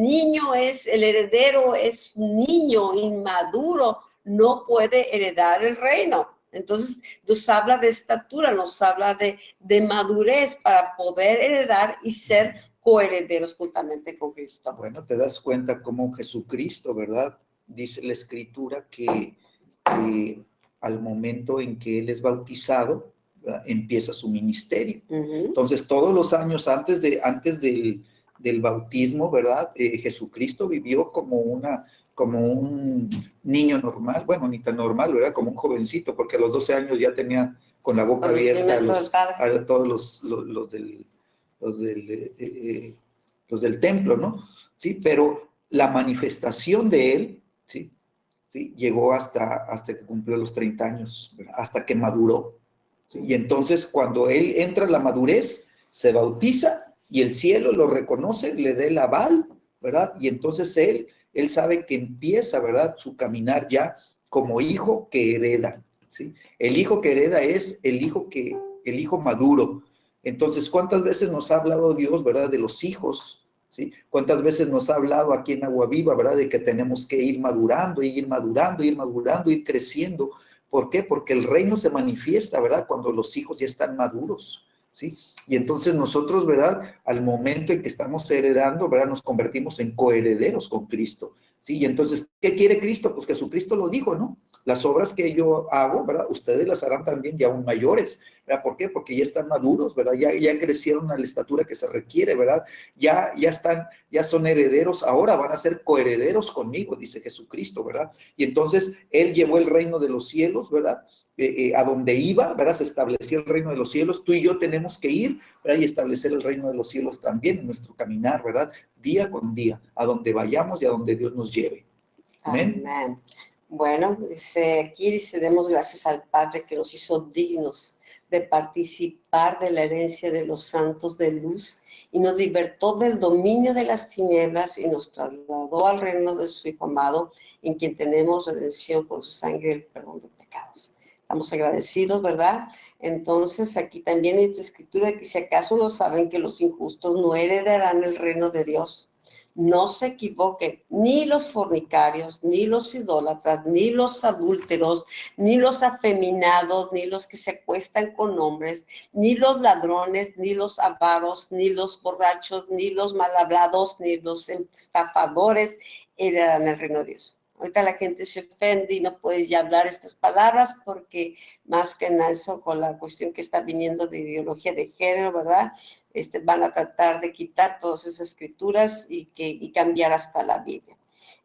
heredero es un niño inmaduro, no puede heredar el reino. Entonces, nos habla de estatura, nos habla de madurez para poder heredar y ser coherederos juntamente con Cristo. Bueno, te das cuenta cómo Jesucristo, ¿verdad? Dice la Escritura que al momento en que Él es bautizado, ¿verdad?, empieza su ministerio. Entonces, todos los años antes del bautismo, ¿verdad?, Jesucristo vivió como un niño normal, bueno, ni tan normal, ¿verdad?, como un jovencito, porque a los 12 años ya tenía con la boca abierta a todos los del templo, ¿no? Sí, pero la manifestación de él, ¿sí?, llegó hasta que cumplió los 30 años, ¿verdad?, hasta que maduró. ¿Sí? Y entonces, cuando él entra a la madurez, se bautiza y el cielo lo reconoce, le da el aval, ¿verdad? Y entonces él sabe que empieza, ¿verdad?, su caminar ya como hijo que hereda, ¿sí? El hijo que hereda es el hijo maduro. Entonces, ¿cuántas veces nos ha hablado Dios, ¿verdad?, de los hijos? ¿Sí? ¿Cuántas veces nos ha hablado aquí en Agua Viva, ¿verdad?, de que tenemos que ir madurando, ir creciendo? ¿Por qué? Porque el reino se manifiesta, ¿verdad?, cuando los hijos ya están maduros, ¿sí? Y entonces nosotros, ¿verdad?, al momento en que estamos heredando, ¿verdad?, nos convertimos en coherederos con Cristo, ¿sí? Y entonces, ¿qué quiere Cristo? Pues Jesucristo lo dijo, ¿no? Las obras que yo hago, ¿verdad?, ustedes las harán también y aún mayores, ¿verdad? ¿Por qué? Porque ya están maduros, ¿verdad? Ya crecieron a la estatura que se requiere, ¿verdad? Ya son herederos, ahora van a ser coherederos conmigo, dice Jesucristo, ¿verdad? Y entonces, Él llevó el reino de los cielos, ¿verdad?, a donde iba, ¿verdad?, se establecía el reino de los cielos. Tú y yo tenemos que ir, ¿verdad?, y establecer el reino de los cielos también en nuestro caminar, ¿verdad?, día con día, a donde vayamos y a donde Dios nos lleve. Amén. Amén. Bueno, dice, demos gracias al Padre que nos hizo dignos de participar de la herencia de los santos de luz, y nos libertó del dominio de las tinieblas y nos trasladó al reino de su Hijo amado, en quien tenemos redención por su sangre y el perdón de pecados. Estamos agradecidos, ¿verdad? Entonces, aquí también hay otra escritura que si acaso no saben que los injustos no heredarán el reino de Dios. No se equivoquen, ni los fornicarios, ni los idólatras, ni los adúlteros, ni los afeminados, ni los que se acuestan con hombres, ni los ladrones, ni los avaros, ni los borrachos, ni los mal hablados, ni los estafadores heredarán el reino de Dios. Ahorita la gente se ofende y no puedes ya hablar estas palabras porque más que nada eso con la cuestión que está viniendo de ideología de género, ¿verdad? Van a tratar de quitar todas esas escrituras y cambiar hasta la Biblia.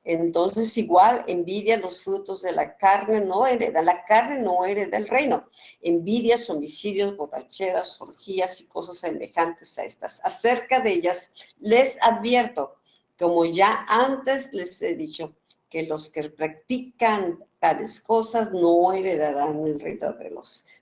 Entonces, igual, envidia, los frutos de la carne no hereda el reino. Envidias, homicidios, borracheras, orgías y cosas semejantes a estas. Acerca de ellas, les advierto, como ya antes les he dicho, que los que practican tales cosas no heredarán el reino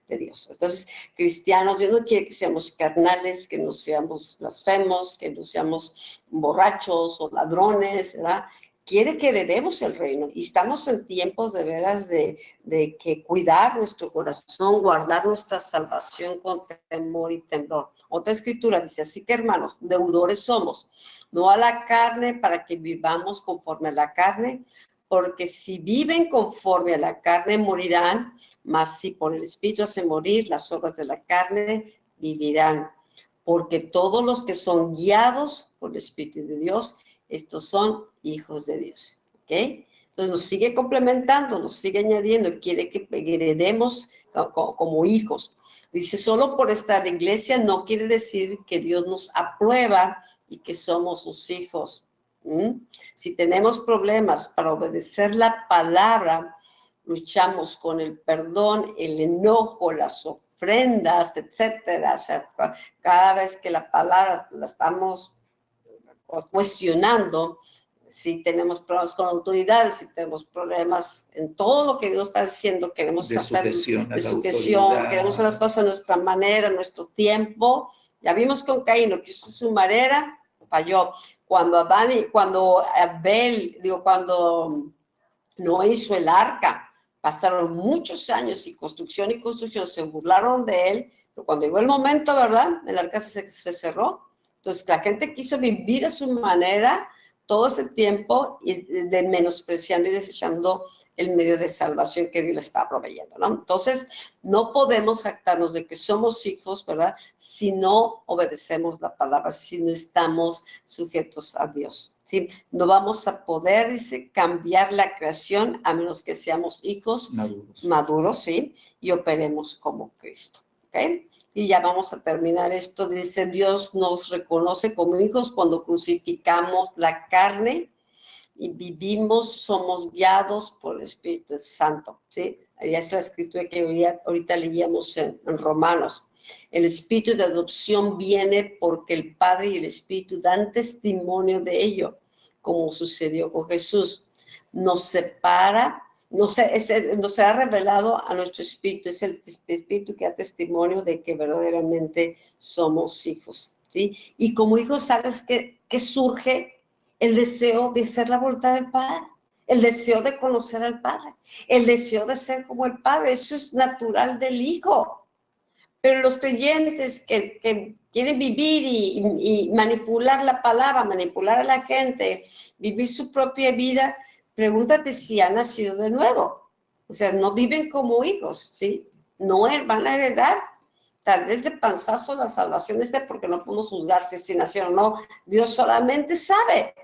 de Dios. Entonces, cristianos, Dios no quiere que seamos carnales, que no seamos blasfemos, que no seamos borrachos o ladrones, ¿verdad? Quiere que heredemos el reino y estamos en tiempos de veras de que cuidar nuestro corazón, guardar nuestra salvación con temor y temblor. Otra escritura dice, así que hermanos, deudores somos, no a la carne para que vivamos conforme a la carne, porque si viven conforme a la carne morirán, mas si por el Espíritu hacen morir las obras de la carne, vivirán. Porque todos los que son guiados por el Espíritu de Dios, estos son hijos de Dios. ¿Ok? Entonces nos sigue complementando, nos sigue añadiendo, quiere que heredemos como hijos. Dice, solo por estar en la iglesia no quiere decir que Dios nos aprueba y que somos sus hijos. Si tenemos problemas para obedecer la palabra, luchamos con el perdón, el enojo, las ofrendas, etcétera. O sea, cada vez que la palabra la estamos cuestionando, si tenemos problemas con autoridades, si tenemos problemas en todo lo que Dios está diciendo, queremos hacer de sujeción, queremos hacer las cosas a nuestra manera, a nuestro tiempo. Ya vimos con Caín, lo que hizo su manera, falló. Cuando no hizo el arca, pasaron muchos años y construcción, se burlaron de él, pero cuando llegó el momento, ¿verdad? El arca se cerró. Entonces, la gente quiso vivir a su manera todo ese tiempo, menospreciando y desechando el medio de salvación que Dios le está proveyendo, ¿no? Entonces, no podemos jactarnos de que somos hijos, ¿verdad? Si no obedecemos la palabra, si no estamos sujetos a Dios, ¿sí? No vamos a poder, dice, cambiar la creación a menos que seamos hijos maduros, ¿sí? Y operemos como Cristo, ¿ok? Y ya vamos a terminar esto. Dice, Dios nos reconoce como hijos cuando crucificamos la carne y vivimos, somos guiados por el Espíritu Santo, ¿sí? Ahí es la escritura que ahorita leíamos en Romanos. El Espíritu de adopción viene porque el Padre y el Espíritu dan testimonio de ello, como sucedió con Jesús. Nos separa. Nos ha revelado a nuestro espíritu, es el espíritu que da testimonio de que verdaderamente somos hijos, ¿sí? Y como hijos, ¿sabes qué surge? El deseo de hacer la voluntad del Padre, el deseo de conocer al Padre, el deseo de ser como el Padre, eso es natural del Hijo. Pero los creyentes que quieren vivir y manipular la palabra, manipular a la gente, vivir su propia vida, pregúntate si han nacido de nuevo. O sea, no viven como hijos, ¿sí? No van a heredar, tal vez de panzazo la salvación porque no podemos juzgar si nacieron o no. Dios solamente sabe,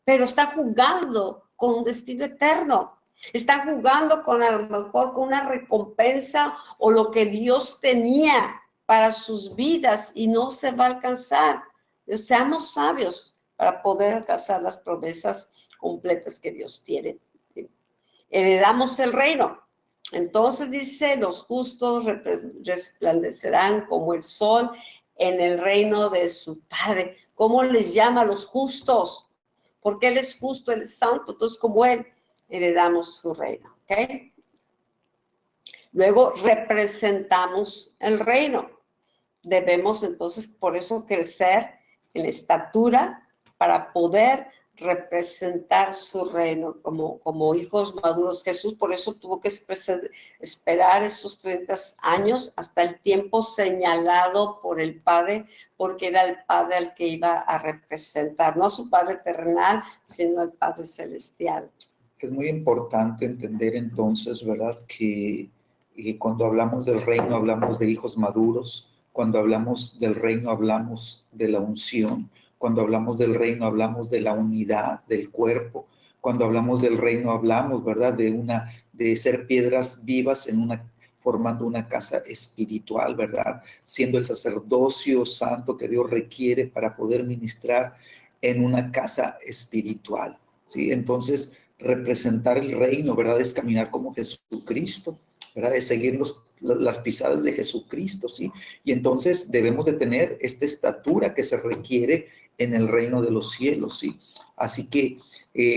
pero está jugando con un destino eterno. Están jugando a lo mejor con una recompensa o lo que Dios tenía para sus vidas y no se va a alcanzar. Seamos sabios para poder alcanzar las promesas completas que Dios tiene. ¿Sí? Heredamos el reino. Entonces dice, los justos resplandecerán como el sol en el reino de su Padre. ¿Cómo les llama a los justos? Porque Él es justo, Él es santo, entonces como Él heredamos su reino, ¿ok? Luego representamos el reino. Debemos entonces por eso crecer en estatura para poder representar su reino como hijos maduros. Jesús por eso tuvo que esperar esos 30 años hasta el tiempo señalado por el Padre, porque era el Padre al que iba a representar, no a su Padre terrenal, sino al Padre celestial. Es muy importante entender entonces, ¿verdad?, que cuando hablamos del reino hablamos de hijos maduros, cuando hablamos del reino hablamos de la unción, cuando hablamos del reino hablamos de la unidad del cuerpo, cuando hablamos del reino hablamos, ¿verdad?, de ser piedras vivas formando una casa espiritual, ¿verdad?, siendo el sacerdocio santo que Dios requiere para poder ministrar en una casa espiritual, ¿sí? Entonces, representar el reino, ¿verdad?, es caminar como Jesucristo, ¿verdad?, es seguir las pisadas de Jesucristo, ¿sí? Y entonces debemos de tener esta estatura que se requiere en el reino de los cielos, ¿sí? Así que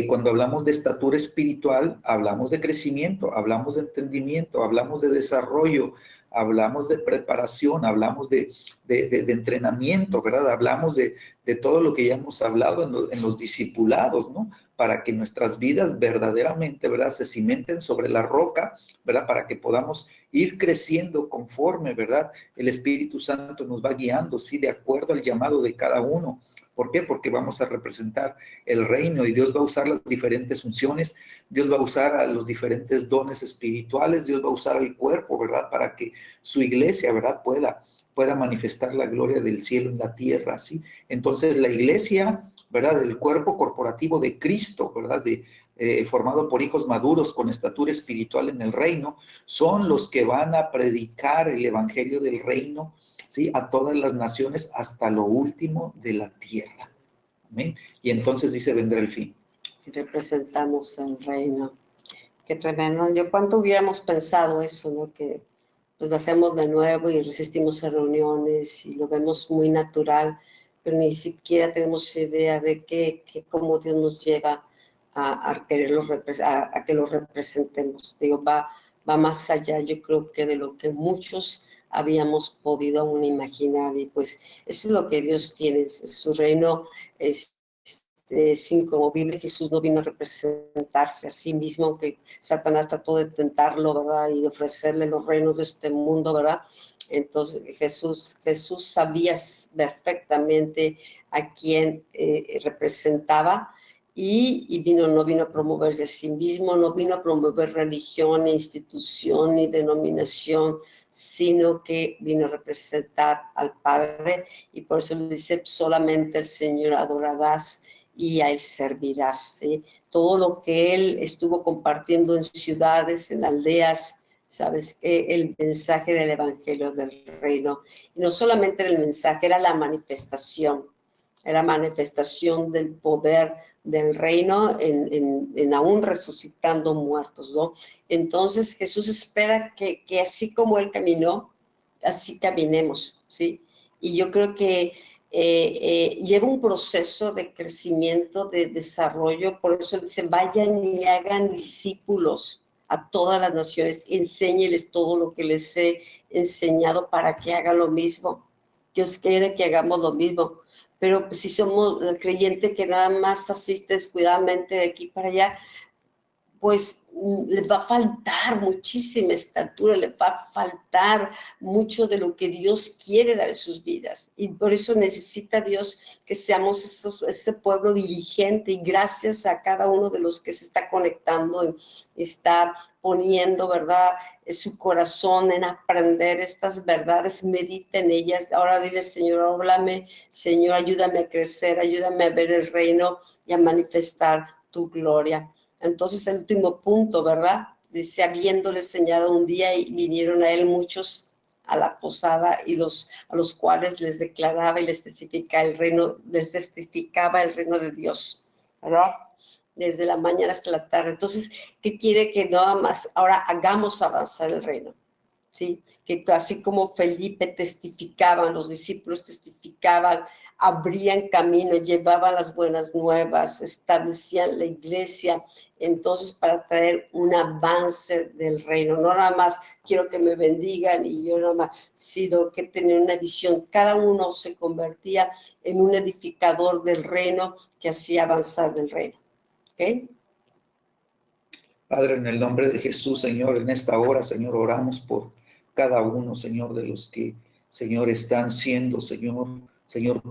cuando hablamos de estatura espiritual, hablamos de crecimiento, hablamos de entendimiento, hablamos de desarrollo, hablamos de preparación, hablamos de entrenamiento, ¿verdad? Hablamos de todo lo que ya hemos hablado en los discipulados, ¿no? Para que nuestras vidas verdaderamente, ¿verdad?, se cimenten sobre la roca, ¿verdad?, para que podamos ir creciendo conforme, ¿verdad?, el Espíritu Santo nos va guiando, ¿sí?, de acuerdo al llamado de cada uno. ¿Por qué? Porque vamos a representar el reino y Dios va a usar las diferentes unciones, Dios va a usar a los diferentes dones espirituales, Dios va a usar el cuerpo, ¿verdad?, para que su iglesia, ¿verdad?, pueda manifestar la gloria del cielo en la tierra, ¿sí? Entonces la iglesia, ¿verdad?, el cuerpo corporativo de Cristo, ¿verdad?, formado por hijos maduros con estatura espiritual en el reino, son los que van a predicar el evangelio del reino, ¿sí?, a todas las naciones hasta lo último de la tierra. Amén. Y entonces dice, vendrá el fin. Y representamos el reino. Qué tremendo. Yo cuánto hubiéramos pensado eso, ¿no? Que pues lo hacemos de nuevo y resistimos a reuniones y lo vemos muy natural, pero ni siquiera tenemos idea de cómo Dios nos lleva a que lo representemos. Digo, va más allá, yo creo que de lo que muchos habíamos podido aún imaginar, y pues eso es lo que Dios tiene, su reino es inconmovible. Jesús no vino a representarse a sí mismo, aunque Satanás trató de tentarlo, ¿verdad?, y de ofrecerle los reinos de este mundo, ¿verdad? Entonces Jesús sabía perfectamente a quién representaba, y no vino a promoverse a sí mismo, no vino a promover religión, ni institución, ni denominación, sino que vino a representar al Padre, y por eso le dice, solamente el Señor adorarás y a él servirás, ¿sí? Todo lo que él estuvo compartiendo en ciudades, en aldeas, sabes que el mensaje del evangelio del reino, y no solamente era el mensaje, era la manifestación del poder del reino en aún resucitando muertos, ¿no? Entonces Jesús espera que así como él caminó, así caminemos, ¿sí? Y yo creo que lleva un proceso de crecimiento, de desarrollo, por eso dice, vayan y hagan discípulos a todas las naciones, enséñeles todo lo que les he enseñado para que hagan lo mismo. Dios quiere que hagamos lo mismo, pero si somos el creyente que nada más asiste descuidadamente de aquí para allá, pues les va a faltar muchísima estatura, les va a faltar mucho de lo que Dios quiere dar en sus vidas. Y por eso necesita Dios que seamos ese pueblo diligente, y gracias a cada uno de los que se está conectando y está poniendo, ¿verdad?, su corazón en aprender estas verdades, medita en ellas. Ahora dile, Señor, háblame, Señor, ayúdame a crecer, ayúdame a ver el reino y a manifestar tu gloria. Entonces, el último punto, ¿verdad? Dice, habiéndole señalado un día, y vinieron a él muchos a la posada, y a los cuales les declaraba y les testificaba el reino de Dios, ¿verdad? Desde la mañana hasta la tarde. Entonces, ¿qué quiere? Que nada más ahora hagamos avanzar el reino. ¿sí? Que así como Felipe testificaban, los discípulos testificaban, abrían camino, llevaban las buenas nuevas, establecían la iglesia, entonces para traer un avance del reino, no nada más quiero que me bendigan y yo nada más, sino que tener una visión, cada uno se convertía en un edificador del reino que hacía avanzar el reino, ¿ok? Padre, en el nombre de Jesús, Señor, en esta hora, Señor, oramos por cada uno, Señor, de los que, Señor, están siendo, Señor,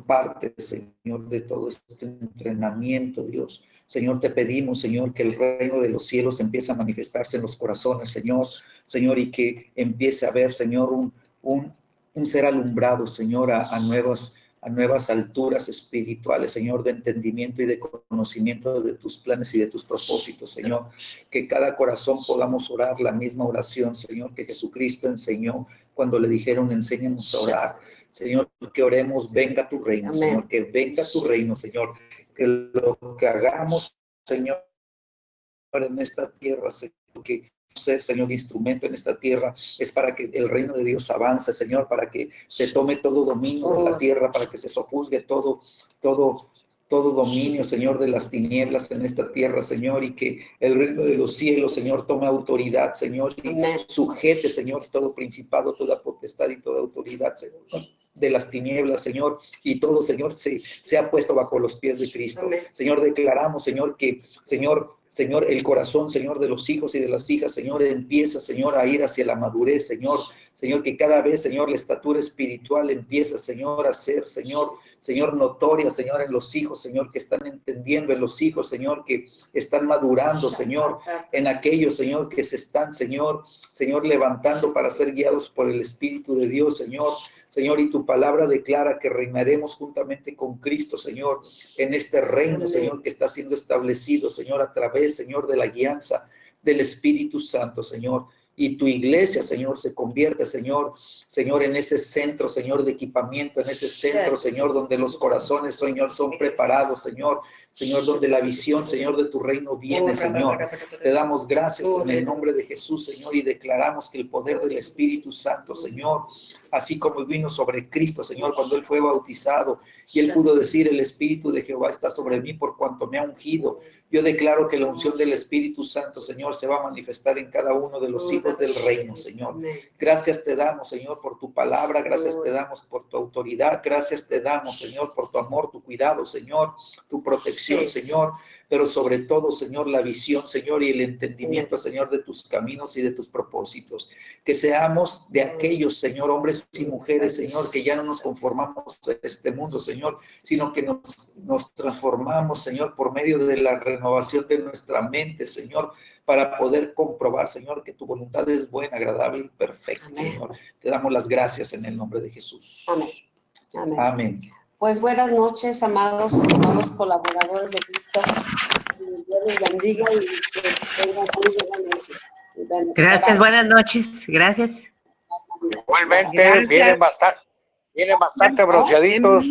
parte, Señor, de todo este entrenamiento, Dios. Señor, te pedimos, Señor, que el reino de los cielos empiece a manifestarse en los corazones, Señor, y que empiece a haber, Señor, un ser alumbrado, Señor, a nuevas alturas espirituales, Señor, de entendimiento y de conocimiento de tus planes y de tus propósitos, Señor. Que cada corazón podamos orar la misma oración, Señor, que Jesucristo enseñó cuando le dijeron, enséñanos a orar. Señor, que oremos, venga tu reino, amén. Señor, que venga tu reino, Señor. Que lo que hagamos, Señor, en esta tierra, Señor, que ser, Señor, instrumento en esta tierra, es para que el reino de Dios avance, Señor, para que se tome todo dominio de la tierra, para que se sojuzgue todo dominio, Señor, de las tinieblas en esta tierra, Señor, y que el reino de los cielos, Señor, tome autoridad, Señor, y sujete, Señor, todo principado, toda potestad y toda autoridad, Señor, de las tinieblas, Señor, y todo, Señor, se ha puesto bajo los pies de Cristo. Amén. Señor, declaramos, Señor, que, Señor, el corazón, Señor, de los hijos y de las hijas, Señor, empieza, Señor, a ir hacia la madurez, Señor, que cada vez, Señor, la estatura espiritual empieza, Señor, a ser, Señor, notoria, Señor, en los hijos, Señor, que están entendiendo, en los hijos, Señor, que están madurando, Señor, en aquellos, Señor, que se están, Señor, levantando para ser guiados por el Espíritu de Dios, Señor, y tu palabra declara que reinaremos juntamente con Cristo, Señor, en este reino, Señor, que está siendo establecido, Señor, a través, Señor, de la guianza del Espíritu Santo, Señor. Y tu iglesia, Señor, se convierte, Señor, en ese centro, Señor, de equipamiento, en ese centro, Señor, donde los corazones, Señor, son preparados, Señor, donde la visión, Señor, de tu reino viene, Señor. Te damos gracias en el nombre de Jesús, Señor, y declaramos que el poder del Espíritu Santo, Señor, así como vino sobre Cristo, Señor, cuando Él fue bautizado, y Él pudo decir, el Espíritu de Jehová está sobre mí por cuanto me ha ungido. Yo declaro que la unción del Espíritu Santo, Señor, se va a manifestar en cada uno de los hijos del reino, Señor. Gracias te damos, Señor, por tu palabra, gracias te damos por tu autoridad, gracias te damos, Señor, por tu amor, tu cuidado, Señor, tu protección, Señor, pero sobre todo, Señor, la visión, Señor, y el entendimiento, Señor, de tus caminos y de tus propósitos. Que seamos de aquellos, Señor, hombres y mujeres, Señor, que ya no nos conformamos a este mundo, Señor, sino que nos transformamos, Señor, por medio de la renovación de nuestra mente, Señor, para poder comprobar, Señor, que tu voluntad es buena, agradable y perfecta, amén. Señor. Te damos las gracias en el nombre de Jesús. Amén. Amén. Amén. Pues buenas noches, amados colaboradores de Cristo. Dios les bendiga y que tengan muy buena noche. Gracias, buenas noches. Gracias. Igualmente, Gracias. vienen bastante bronceaditos.